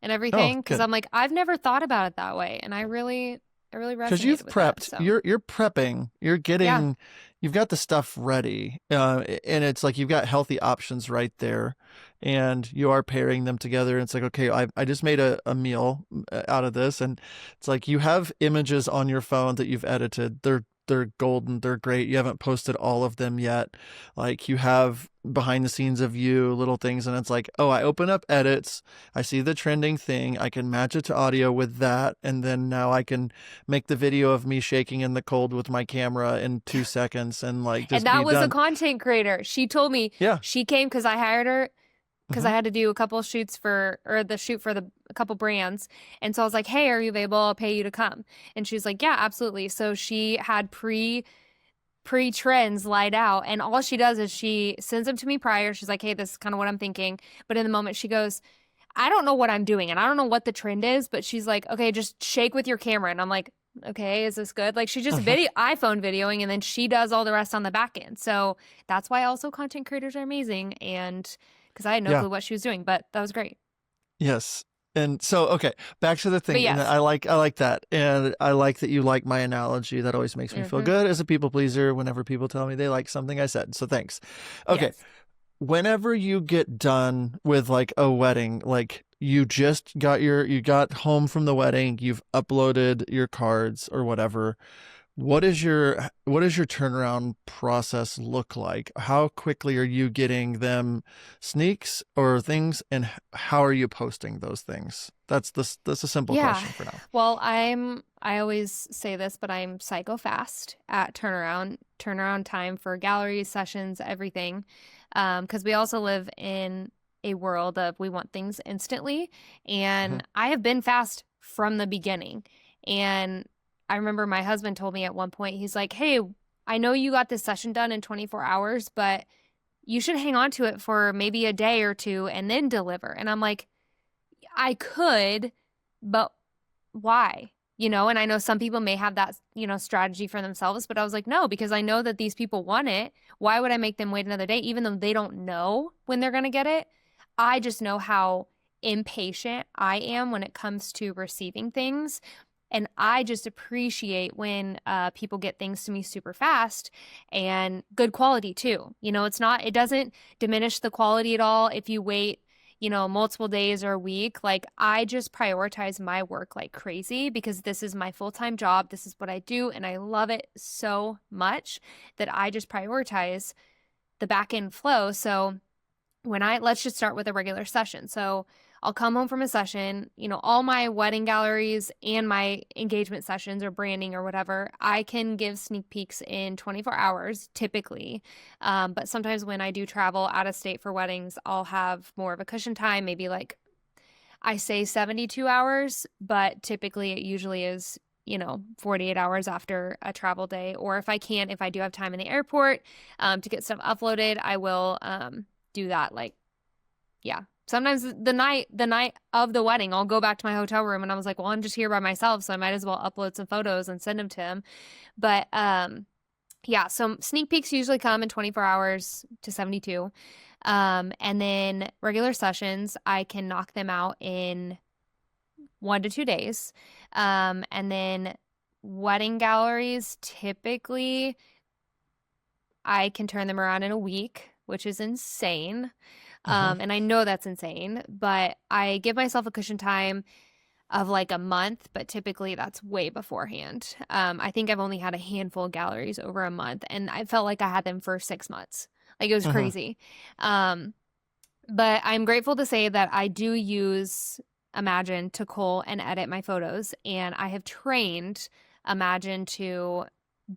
and Oh, everything because good. I'm like, I've never thought about it that way. And I really Because you've resonated with that. prepped, So you're prepping, yeah. you've got the stuff ready, and it's like you've got healthy options right there, and you are pairing them together. And it's like, okay, I just made a meal out of this, and it's like you have images on your phone that you've edited. They're golden. They're great. You haven't posted all of them yet. Like you have behind the scenes of you, little things, and it's like, oh, I open up edits. I see the trending thing. I can match it to audio with that, and then now I can make the video of me shaking in the cold with my camera in 2 seconds, and like And just be that was a done. content creator. She told me Yeah. she came because I hired her because I Hmm. had to do a couple shoots the shoot for a couple brands. And so I was like, hey, are you available? I'll pay you to come. And she's like, yeah, absolutely. So she had pre-trends laid out. And all she does is she sends them to me prior. She's like, hey, this is kind of what I'm thinking. But in the moment she goes, I don't know what I'm doing and I don't know what the trend is, but she's like, okay, just shake with your camera. And I'm like, okay, is this good? Like she's just Hmm. iPhone videoing and then she does all the rest on the back end. So that's why also content creators are amazing. And because I had no Yeah. clue what she was doing, but that was great. Yes. And so, okay, back to the But thing. And yes. I like that. And I like that you like my analogy. That always makes me feel Mm-hmm. good as a people pleaser whenever people tell me they like something I said. So thanks. Okay. Yes. Whenever you get done with like a wedding, like you got home from the wedding, you've uploaded your cards or whatever. What does your turnaround process look like? How quickly are you getting them sneaks or things, and how are you posting those things? That's a simple Yeah. question for now. Well, I always say this, but I'm psycho fast at turnaround time for galleries, sessions, everything. Because we also live in a world of we want things instantly. Hmm. And I have been fast from the beginning. And I remember my husband told me at one point, he's like, hey, I know you got this session done in 24 hours, but you should hang on to it for maybe a day or two and then deliver. And I'm like, I could, but why? And I know some people may have that, strategy for themselves, but I was like, no, because I know that these people want it. Why would I make them wait another day, even though they don't know when they're going to get it? I just know how impatient I am when it comes to receiving things. And I just appreciate when people get things to me super fast and good quality too. It doesn't diminish the quality at all if you wait multiple days or a week. Like I just prioritize my work like crazy because this is my full-time job. This is what I do. And I love it so much that I just prioritize the back end flow. So let's just start with a regular session. So I'll come home from a session, all my wedding galleries and my engagement sessions or branding or whatever, I can give sneak peeks in 24 hours typically. But sometimes when I do travel out of state for weddings, I'll have more of a cushion time, maybe like I say 72 hours, but typically it usually is 48 hours after a travel day. Or if I do have time in the airport to get stuff uploaded, I will do that. Like, yeah. Sometimes the night of the wedding, I'll go back to my hotel room and I was like, well, I'm just here by myself, so I might as well upload some photos and send them to him. But yeah, so sneak peeks usually come in 24 hours to 72. And then regular sessions, I can knock them out in 1 to 2 days. And then wedding galleries, typically I can turn them around in a week, which is insane. Uh-huh. And I know that's insane, but I give myself a cushion time of like a month, but typically that's way beforehand. I think I've only had a handful of galleries over a month, and I felt like I had them for 6 months. Like it was Uh-huh. crazy. But I'm grateful to say that I do use Imagine to cull and edit my photos, and I have trained Imagine to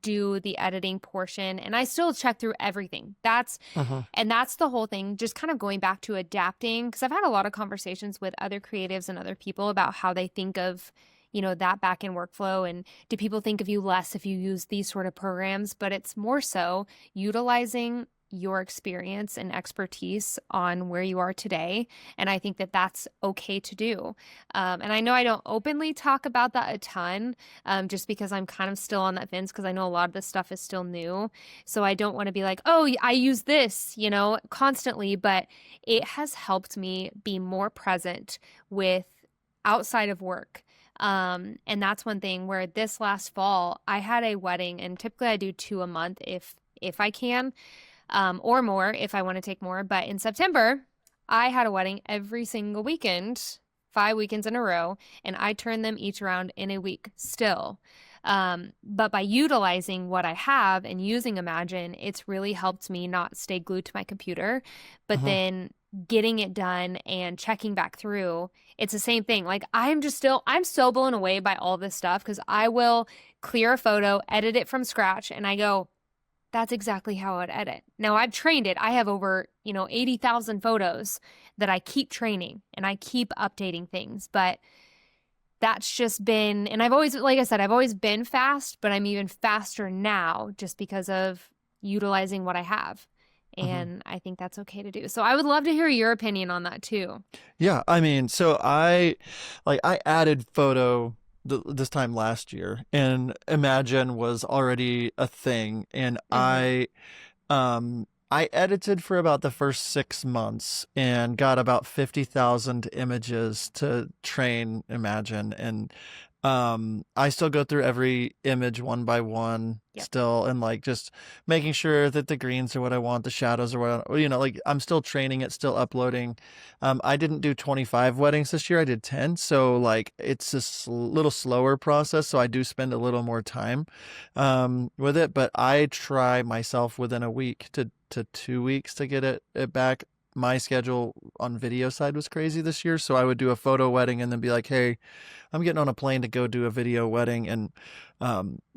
do the editing portion, and I still check through everything. Uh-huh. That's the whole thing, just kind of going back to adapting, because I've had a lot of conversations with other creatives and other people about how they think of, that back end workflow, and do people think of you less if you use these sort of programs? But it's more so utilizing your experience and expertise on where you are today. And I think that that's okay to do. And I know I don't openly talk about that a ton, just because I'm kind of still on that fence, because I know a lot of this stuff is still new. So I don't want to be like, oh, I use this, constantly, but it has helped me be more present with outside of work. And that's one thing where this last fall I had a wedding, and typically I do 2 a month if I can, or more if I want to take more. But in September, I had a wedding every single weekend, 5 weekends in a row, and I turned them each around in a week still. But by utilizing what I have and using Imagine, it's really helped me not stay glued to my computer, but Uh-huh. then getting it done and checking back through, it's the same thing. Like I'm so blown away by all this stuff, because I will clear a photo, edit it from scratch, and I go, that's exactly how I'd edit. Now I've trained it. I have over, 80,000 photos that I keep training, and I keep updating things. But that's just been, and I've always, like I said, I've always been fast, but I'm even faster now just because of utilizing what I have. Uh-huh. And I think that's okay to do. So I would love to hear your opinion on that too. Yeah, I mean, so I added photo this time last year, and Imagine was already a thing, and Mm-hmm. I edited for about the first 6 months and got about 50,000 images to train Imagine. And I still go through every image one by one Yep. still, and like just making sure that the greens are what I want, the shadows are what like I'm still training it, still uploading. I didn't do 25 weddings this year. I did 10. So like it's a little slower process. So I do spend a little more time with it, but I try myself within a week to 2 weeks to get it back. My schedule on video side was crazy this year, so I would do a photo wedding and then be like, "Hey, I'm getting on a plane to go do a video wedding," and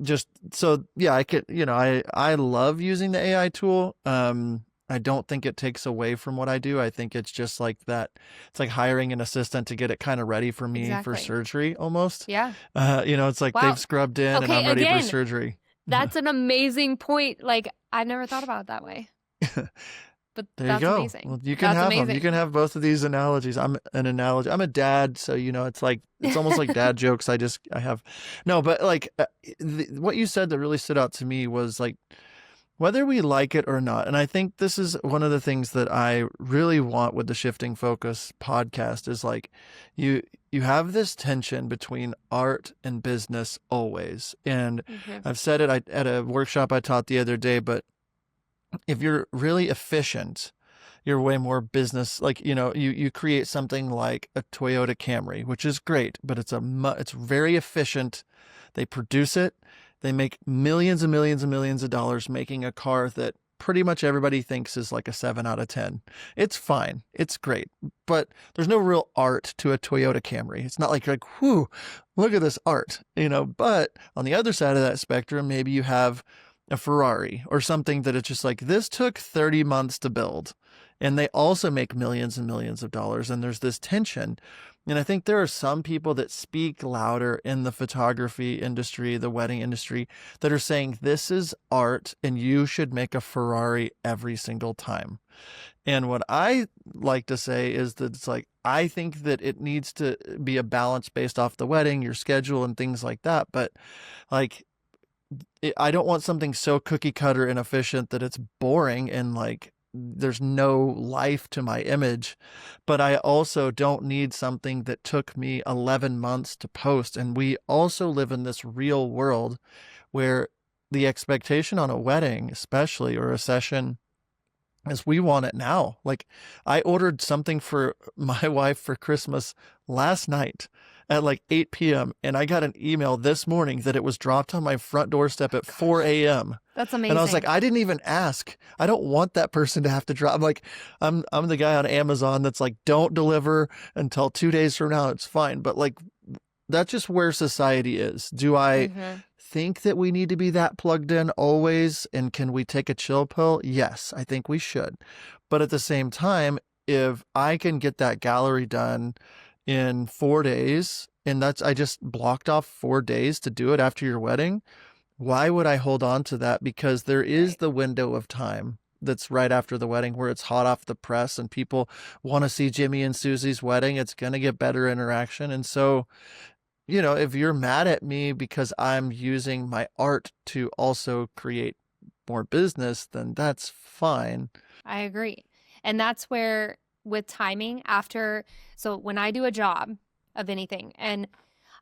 just so yeah, I could, I love using the AI tool. I don't think it takes away from what I do. I think it's just like that. It's like hiring an assistant to get it kind of ready for me for Exactly. surgery almost. Yeah. It's like they've Wow. scrubbed in and Okay. I'm ready for Again, surgery. that's an amazing point. Like I never thought about it that way, but There you that's go. amazing. Well, you can That's have them. You can amazing. have both of these analogies. I'm an analogy. I'm a dad, so it's like it's almost like dad jokes. I have no, but like what you said that really stood out to me was like whether we like it or not. And I think this is one of the things that I really want with the Shifting Focus podcast is like you you have this tension between art and business always. And Mm-hmm. I've said it at a workshop I taught the other day, but if you're really efficient, you're way more business. Like, you create something like a Toyota Camry, which is great, but it's very efficient. They produce it. They make millions and millions and millions of dollars making a car that pretty much everybody thinks is like a 7 out of 10. It's fine. It's great. But there's no real art to a Toyota Camry. It's not like, whoo, look at this art, but on the other side of that spectrum, maybe you have a Ferrari or something that it's just like this took 30 months to build, and they also make millions and millions of dollars, and there's this tension. And I think there are some people that speak louder in the photography industry, the wedding industry, that are saying this is art and you should make a Ferrari every single time. And what I like to say is that it's like I think that it needs to be a balance based off the wedding, your schedule, and things like that. But like I don't want something so cookie cutter and efficient that it's boring and like there's no life to my image, but I also don't need something that took me 11 months to post. And we also live in this real world where the expectation on a wedding, especially, or a session, is we want it now. Like, I ordered something for my wife for Christmas last night at like 8 p.m. and I got an email this morning that it was dropped on my front doorstep at 4 a.m. That's amazing. And I was like, I didn't even ask. I don't want that person to have to drop. I'm like, I'm the guy on Amazon that's like, don't deliver until 2 days from now. It's fine. But like, that's just where society is. Do I think that we need to be that plugged in always? And can we take a chill pill? Yes, I think we should. But at the same time, if I can get that gallery done in 4 days, and I just blocked off 4 days to do it after your wedding, why would I hold on to that? Because there is the window of time that's right after the wedding where it's hot off the press and people want to see Jimmy and Susie's wedding. It's going to get better interaction. And so, if you're mad at me because I'm using my art to also create more business, then that's fine. I agree. And that's where, with timing so when I do a job of anything, and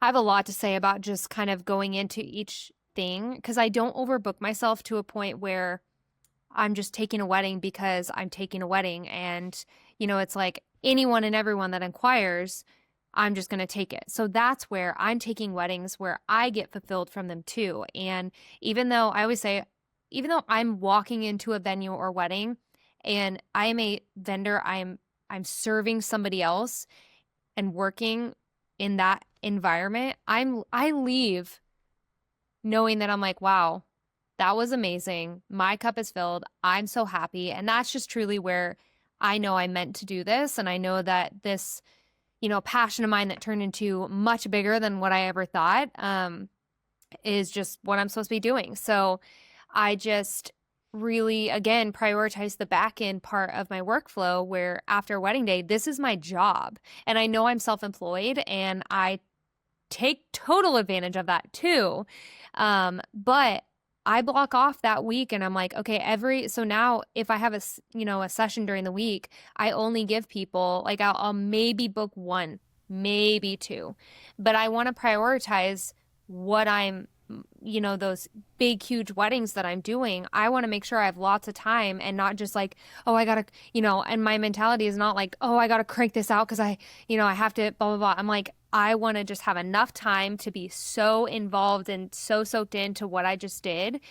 I have a lot to say about just kind of going into each thing, because I don't overbook myself to a point where I'm just taking a wedding because I'm taking a wedding. And, it's like anyone and everyone that inquires, I'm just going to take it. So that's where I'm taking weddings where I get fulfilled from them too. And even though I'm walking into a venue or wedding and I am a vendor, I'm serving somebody else and working in that environment, I leave knowing that I'm like, wow, that was amazing. My cup is filled. I'm so happy. And that's just truly where I know I meant to do this. And I know that this, passion of mine that turned into much bigger than what I ever thought, is just what I'm supposed to be doing. So I just really, again, prioritize the back end part of my workflow where after wedding day, this is my job. And I know I'm self-employed and I take total advantage of that too. But I block off that week and I'm like, okay, so now if I have a session during the week, I only give people, like, I'll maybe book one, maybe two, but I want to prioritize what I'm, those big, huge weddings that I'm doing. I want to make sure I have lots of time and not just like, oh, I gotta, and my mentality is not like, oh, I gotta crank this out because I have to blah, blah, blah. I'm like, I want to just have enough time to be so involved and so soaked into what I just did,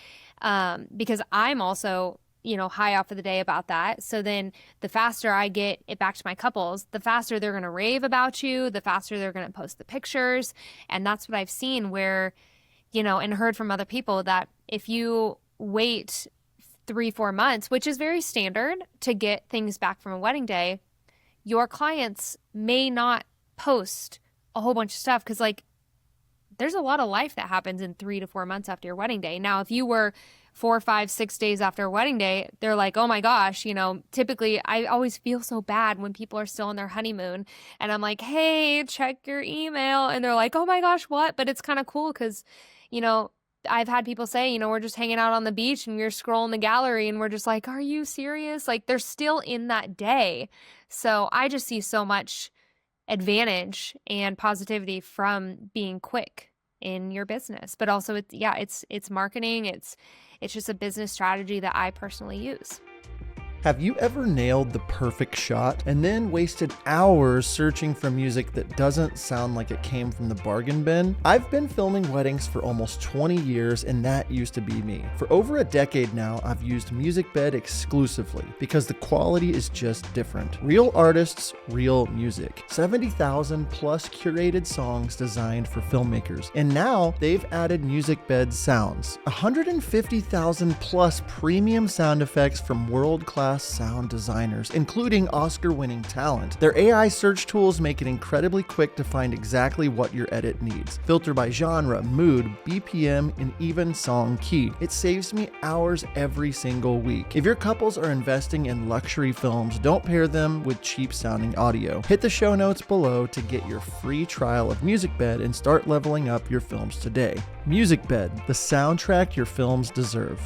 because I'm also, high off for the day about that. So then the faster I get it back to my couples, the faster they're going to rave about you, the faster they're going to post the pictures. And that's what I've seen where, and heard from other people that if you wait 3-4 months, which is very standard to get things back from a wedding day, your clients may not post a whole bunch of stuff because, like, there's a lot of life that happens in 3 to 4 months after your wedding day. Now, if you were 4, 5, 6 days after a wedding day, they're like, oh my gosh, typically I always feel so bad when people are still on their honeymoon and I'm like, hey, check your email. And they're like, oh my gosh, what? But it's kind of cool because, I've had people say, we're just hanging out on the beach and you're scrolling the gallery and we're just like, are you serious? Like, they're still in that day. So I just see so much advantage and positivity from being quick in your business. But also it's marketing. It's just a business strategy that I personally use. Have you ever nailed the perfect shot and then wasted hours searching for music that doesn't sound like it came from the bargain bin? I've been filming weddings for almost 20 years and that used to be me. For over a decade now, I've used MusicBed exclusively because the quality is just different. Real artists, real music. 70,000 plus curated songs designed for filmmakers. And now they've added MusicBed sounds. 150,000 plus premium sound effects from world-class sound designers, including Oscar-winning talent. Their AI search tools make it incredibly quick to find exactly what your edit needs. Filter by genre, mood, BPM, and even song key. It saves me hours every single week. If your couples are investing in luxury films, don't pair them with cheap-sounding audio. Hit the show notes below to get your free trial of MusicBed and start leveling up your films today. MusicBed, the soundtrack your films deserve.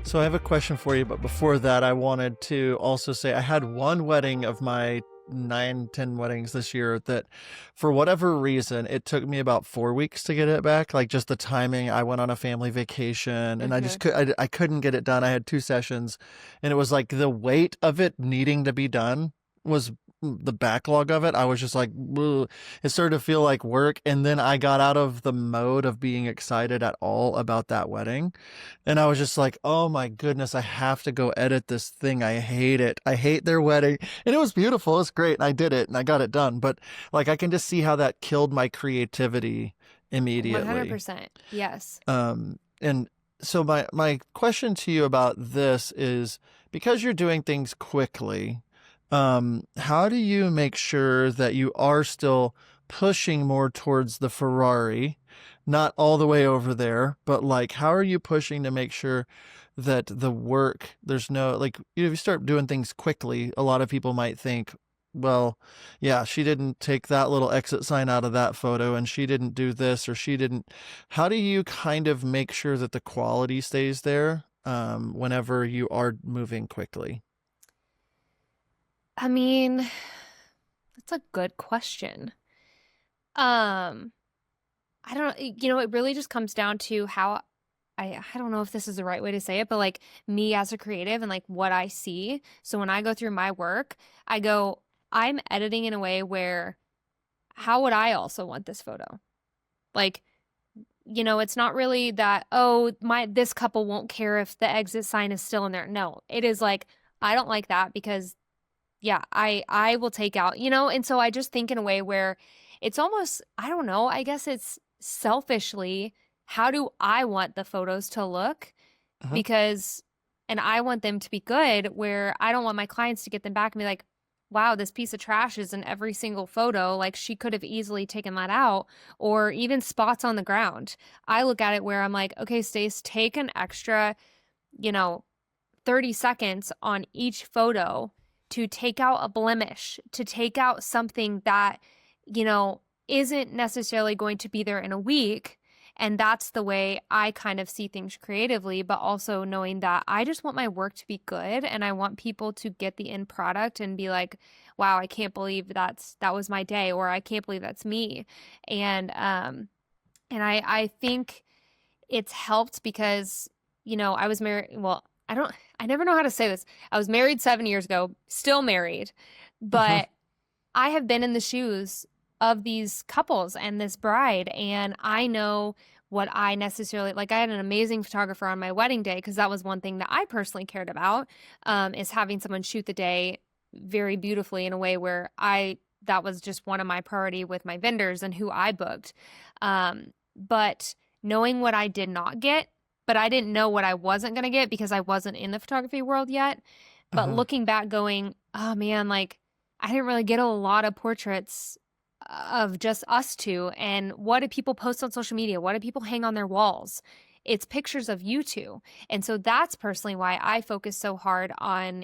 So I have a question for you, but before that, I wanted to also say I had one wedding of my 9, 10 weddings this year that for whatever reason, it took me about 4 weeks to get it back. Like just the timing, I went on a family vacation and Mm-hmm. I couldn't get it done. I had 2 sessions and it was like the weight of it needing to be done was the backlog of it. I was just like, ugh. It started to feel like work. And then I got out of the mode of being excited at all about that wedding. And I was just like, oh my goodness, I have to go edit this thing. I hate it. I hate their wedding. And it was beautiful. It's great. And I did it and I got it done. But like, I can just see how that killed my creativity immediately. 100%. Yes. And so my question to you about this is because you're doing things quickly, how do you make sure that you are still pushing more towards the Ferrari, not all the way over there, but like, how are you pushing to make sure that the work, there's no, like, if you start doing things quickly, a lot of people might think, well, yeah, she didn't take that little exit sign out of that photo and she didn't do this or she didn't. How do you kind of make sure that the quality stays there, whenever you are moving quickly? I mean, that's a good question. Um, I don't, it really just comes down to how I don't know if this is the right way to say it, but like me as a creative and like what I see. So when I go through my work, I'm editing in a way where how would I also want this photo? Like, it's not really that, oh, this couple won't care if the exit sign is still in there. No, it is like, I don't like that because yeah, I will take out, and so I just think in a way where it's almost, I don't know, I guess it's selfishly, how do I want the photos to look? Uh-huh. Because, and I want them to be good, where I don't want my clients to get them back and be like, wow, this piece of trash is in every single photo. Like she could have easily taken that out, or even spots on the ground. I look at it where I'm like, okay, Stace, take an extra, you know, 30 seconds on each photo to take out a blemish, to take out something that, isn't necessarily going to be there in a week. And that's the way I kind of see things creatively, but also knowing that I just want my work to be good and I want people to get the end product and be like, wow, I can't believe that was my day, or I can't believe that's me. And I think it's helped because, I was married. Well, I never know how to say this. I was married 7 years ago, still married, Uh-huh. but I have been in the shoes of these couples and this bride, and I know what I necessarily like. I had an amazing photographer on my wedding day because that was one thing that I personally cared about, is having someone shoot the day very beautifully in a way where that was just one of my priority with my vendors and who I booked. But knowing what I did not get, but I didn't know what I wasn't going to get because I wasn't in the photography world yet. But Uh-huh. looking back going, oh man, like I didn't really get a lot of portraits of just us two. And what do people post on social media? What do people hang on their walls? It's pictures of you two. And so that's personally why I focus so hard on,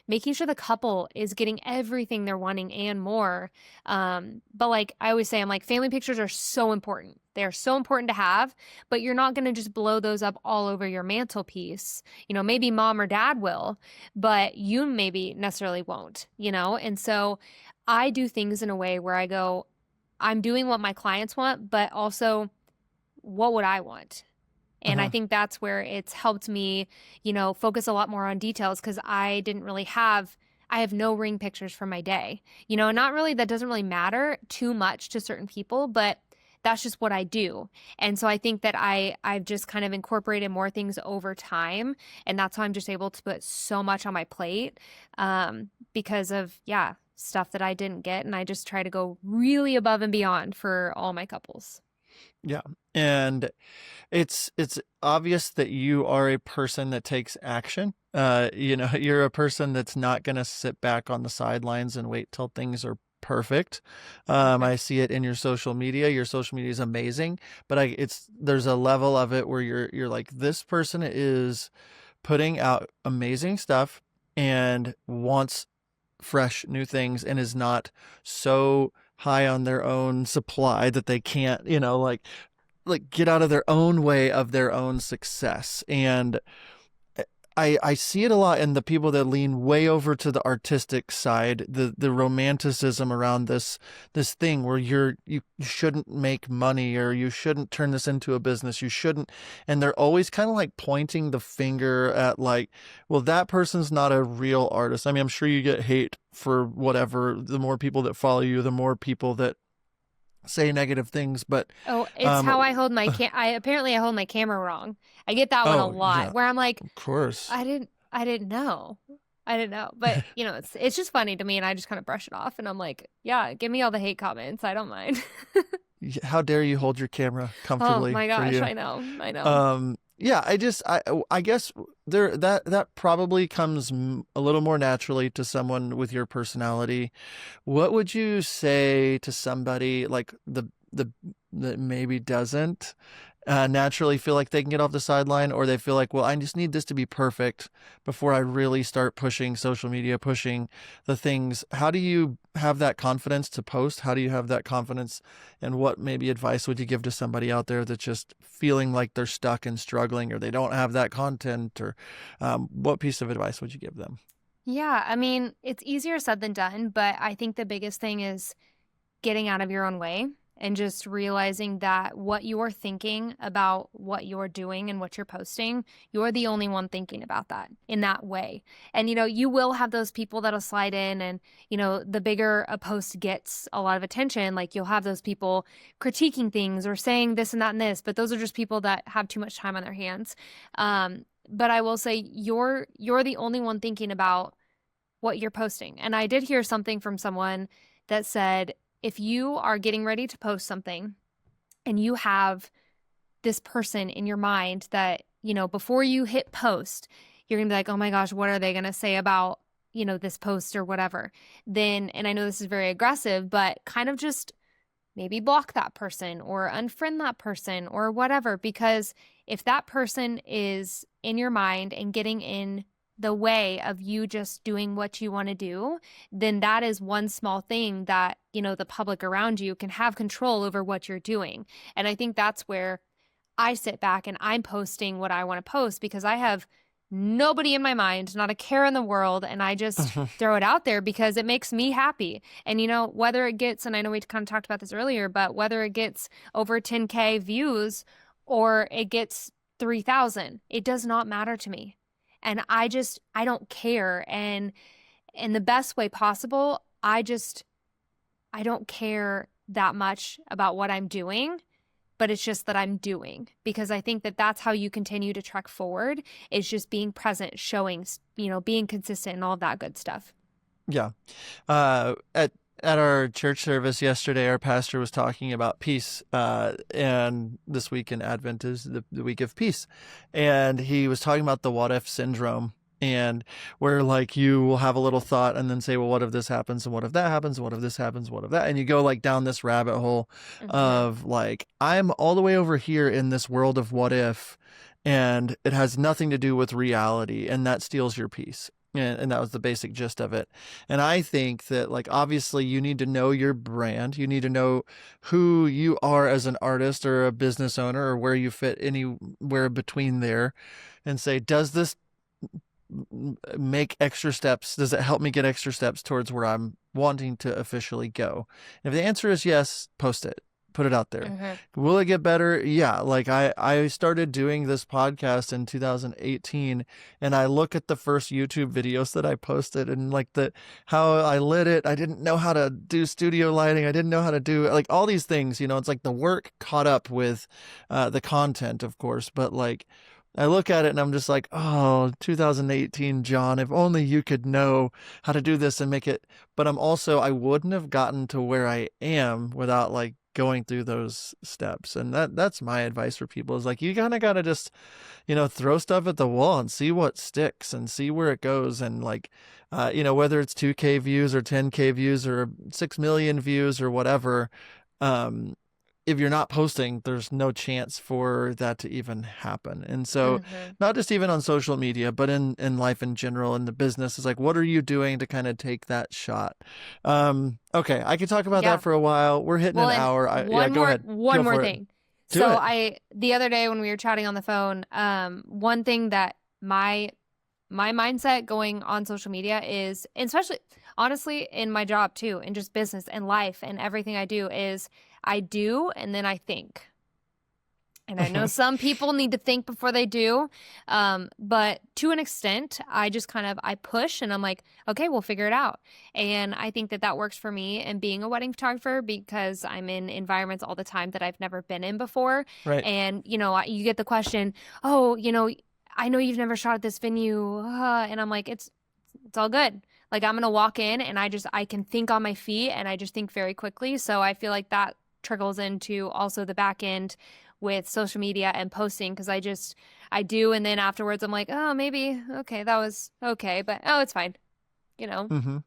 making sure the couple is getting everything they're wanting and more. But like I always say, I'm like, family pictures are so important. They're so important to have, but you're not going to just blow those up all over your mantelpiece. Maybe mom or dad will, but you maybe necessarily won't, And so I do things in a way where I go, I'm doing what my clients want, but also what would I want? And I Uh-huh. think that's where it's helped me, focus a lot more on details because I have no ring pictures from my day, not really, that doesn't really matter too much to certain people, but that's just what I do. And so I think that I've just kind of incorporated more things over time. And that's how I'm just able to put so much on my plate, because of, yeah, stuff that I didn't get. And I just try to go really above and beyond for all my couples. Yeah. And it's obvious that you are a person that takes action. You're a person that's not going to sit back on the sidelines and wait till things are perfect. Mhm. I see it in your social media. Your social media is amazing, but there's a level of it where you're like, this person is putting out amazing stuff and wants fresh new things and is not so high on their own supply that they can't, like get out of their own way of their own success. And I see it a lot in the people that lean way over to the artistic side, the romanticism around this thing where you shouldn't make money, or you shouldn't turn this into a business, you shouldn't, and they're always kind of like pointing the finger at like, well, that person's not a real artist. I mean, I'm sure you get hate for whatever. The more people that follow you, the more people that say negative things, but Oh, it's how I hold my I hold my camera wrong. I get that one a oh yeah, lot where I'm like, of course. I didn't know. I didn't know. But, it's just funny to me and I just kind of brush it off and I'm like, yeah, give me all the hate comments. I don't mind. How dare you hold your camera Oh comfortably my for gosh, you? I know. I know. Yeah, I guess that probably comes a little more naturally to someone with your personality. What would you say to somebody like the that maybe doesn't naturally feel like they can get off the sideline, or they feel like, well, I just need this to be perfect before I really start pushing social media, pushing the things. How do you have that confidence to post? How do you have that confidence? And what maybe advice would you give to somebody out there that's just feeling like they're stuck and struggling, or they don't have that content, or what piece of advice would you give them? Yeah, I mean, it's easier said than done, but I think the biggest thing is getting out of your own way and just realizing that what you're thinking about what you're doing and what you're posting, you're the only one thinking about that in that way. And, you will have those people that'll slide in and, the bigger a post gets a lot of attention, like you'll have those people critiquing things or saying this and that and this, but those are just people that have too much time on their hands. But I will say you're the only one thinking about what you're posting. And I did hear something from someone that said, if you are getting ready to post something and you have this person in your mind that, before you hit post, you're going to be like, oh my gosh, what are they going to say about, this post or whatever? Then, and I know this is very aggressive, but kind of just maybe block that person or unfriend that person or whatever, because if that person is in your mind and getting in the way of you just doing what you want to do, then that is one small thing that, the public around you can have control over what you're doing. And I think that's where I sit back and I'm posting what I want to post because I have nobody in my mind, not a care in the world. And I just throw it out there because it makes me happy. And, whether it gets, and I know we kind of talked about this earlier, but whether it gets over 10K views or it gets 3,000, it does not matter to me. And I don't care. And in the best way possible, I don't care that much about what I'm doing, but it's just that I'm doing, because I think that that's how you continue to trek forward, is just being present, showing, being consistent and all of that good stuff. Yeah. At our church service yesterday, our pastor was talking about peace, and this week in Advent is the week of peace. And he was talking about the what if syndrome, and where like you will have a little thought and then say, well, what if this happens? And what if that happens? And what if this happens? What if that? And you go like down this rabbit hole of like, I'm all the way over here in this world of what if, and it has nothing to do with reality, and that steals your peace. And that was the basic gist of it. And I think that, like, obviously you need to know your brand. You need to know who you are as an artist or a business owner, or where you fit anywhere between there, and say, does this make extra steps? Does it help me get extra steps towards where I'm wanting to officially go? And if the answer is yes, post it. Put it out there. Will it get better? Yeah. Like I started doing this podcast in 2018, and I look at the first YouTube videos that I posted, and like how I lit it. I didn't know how to do studio lighting. I didn't know how to do like all these things, it's like the work caught up with the content, of course, but like I look at it and I'm just like, oh, 2018, John, if only you could know how to do this and make it. But I wouldn't have gotten to where I am without like going through those steps. And that's my advice for people, is like, you kind of got to just, throw stuff at the wall and see what sticks and see where it goes. And like, whether it's 2K views or 10K views or 6 million views or whatever, if you're not posting, there's no chance for that to even happen. And so not just even on social media, but in life in general, in the business, is like, what are you doing to kind of take that shot? Okay. I could talk about that for a while. We're hitting an hour. Go ahead. One more thing. The other day when we were chatting on the phone, one thing that my my mindset going on social media is, especially honestly in my job too, and just business and life and everything I do, is I do and then I think. And I know some people need to think before they do. But to an extent, I just I push and I'm like, okay, we'll figure it out. And I think that works for me and being a wedding photographer, because I'm in environments all the time that I've never been in before. Right. And, you get the question, oh, I know you've never shot at this venue. And I'm like, it's all good. Like, I'm going to walk in and I can think on my feet, and I just think very quickly. So I feel like that trickles into also the back end with social media and posting, because I do, and then afterwards I'm like, oh, maybe, okay, that was okay, but it's fine, Mm-hmm.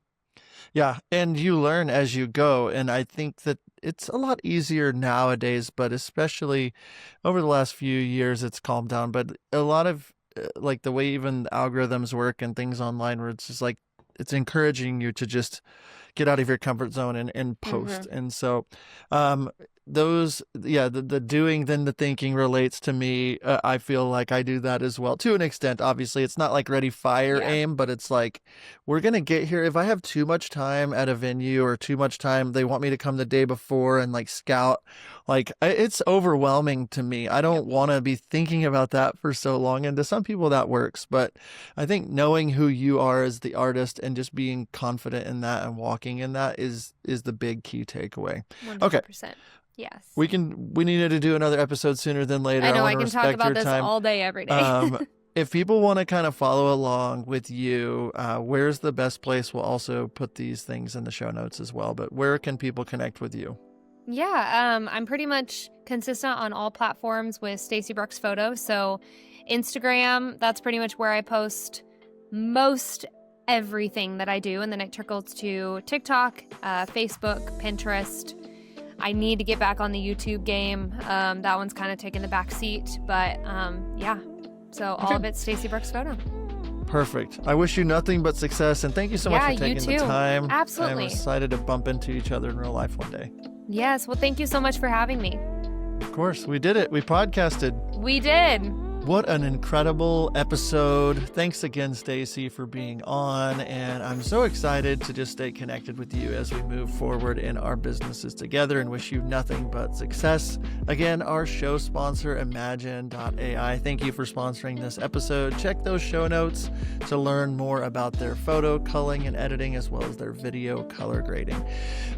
Yeah, and you learn as you go, and I think that it's a lot easier nowadays, but especially over the last few years it's calmed down. But a lot of like the way even the algorithms work and things online, where it's just like it's encouraging you to just get out of your comfort zone and post. Mm-hmm. And so the doing then the thinking relates to me. I feel like I do that as well to an extent. Obviously it's not like ready, fire, aim, but it's like, we're gonna get here. If I have too much time at a venue or too much time, they want me to come the day before and like scout, like it's overwhelming to me. I don't want to be thinking about that for so long, and to some people that works, but I think knowing who you are as the artist and just being confident in that and walking in that is the big key takeaway. 100%. Okay. Yes. We needed to do another episode sooner than later. I know, I can talk about this all day, every day. If people want to kind of follow along with you, where's the best place? We'll also put these things in the show notes as well, but where can people connect with you? Yeah, I'm pretty much consistent on all platforms with Staci Brucks Photo. So Instagram, that's pretty much where I post most everything that I do, and then it trickles to TikTok, Facebook, Pinterest. I need to get back on the YouTube game. That one's kind of taking the back seat, but yeah. So all of it's Staci Brucks Photo. Perfect. I wish you nothing but success, and thank you so much for taking the time. Absolutely. I'm excited to bump into each other in real life one day. Yes. Well, thank you so much for having me. Of course. We did it. We podcasted. We did. What an incredible episode. Thanks again, Staci, for being on. And I'm so excited to just stay connected with you as we move forward in our businesses together, and wish you nothing but success. Again, our show sponsor, Imagine.ai. Thank you for sponsoring this episode. Check those show notes to learn more about their photo culling and editing, as well as their video color grading.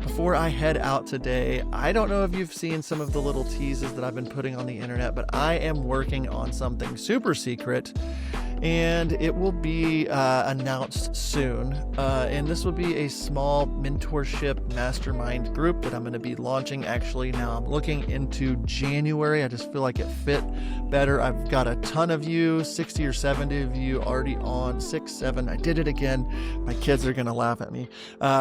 Before I head out today, I don't know if you've seen some of the little teases that I've been putting on the internet, but I am working on something super secret, and it will be announced soon. And this will be a small mentorship mastermind group that I'm going to be launching. Actually, now I'm looking into January. I just feel like it fit better. I've got a ton of you, 60 or 70 of you already on. 6, 7. I did it again. My kids are going to laugh at me.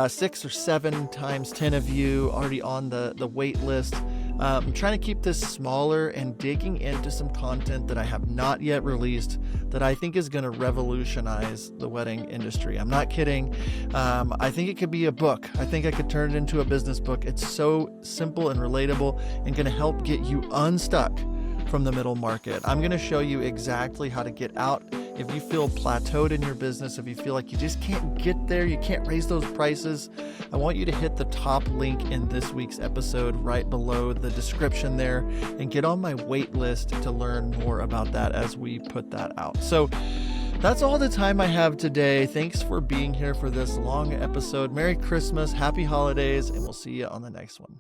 6 or 7 times 10 of you already on the wait list. I'm trying to keep this smaller and digging into some content that I have not yet released that I think is going to revolutionize the wedding industry. I'm not kidding. I think it could be a book. I think I could turn it into a business book. It's so simple and relatable and going to help get you unstuck from the middle market. I'm going to show you exactly how to get out. If you feel plateaued in your business, if you feel like you just can't get there, you can't raise those prices, I want you to hit the top link in this week's episode right below the description there and get on my wait list to learn more about that as we put that out. So that's all the time I have today. Thanks for being here for this long episode. Merry Christmas, happy holidays, and we'll see you on the next one.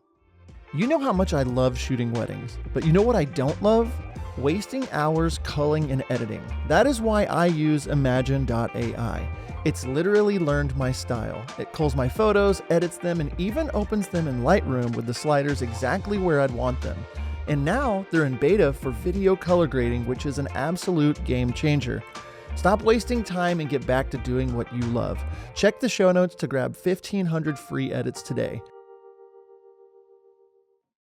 You know how much I love shooting weddings, but you know what I don't love? Wasting hours culling and editing. That is why I use Imagine.ai. It's literally learned my style. It culls my photos, edits them, and even opens them in Lightroom with the sliders exactly where I'd want them. And now they're in beta for video color grading, which is an absolute game changer. Stop wasting time and get back to doing what you love. Check the show notes to grab 1,500 free edits today.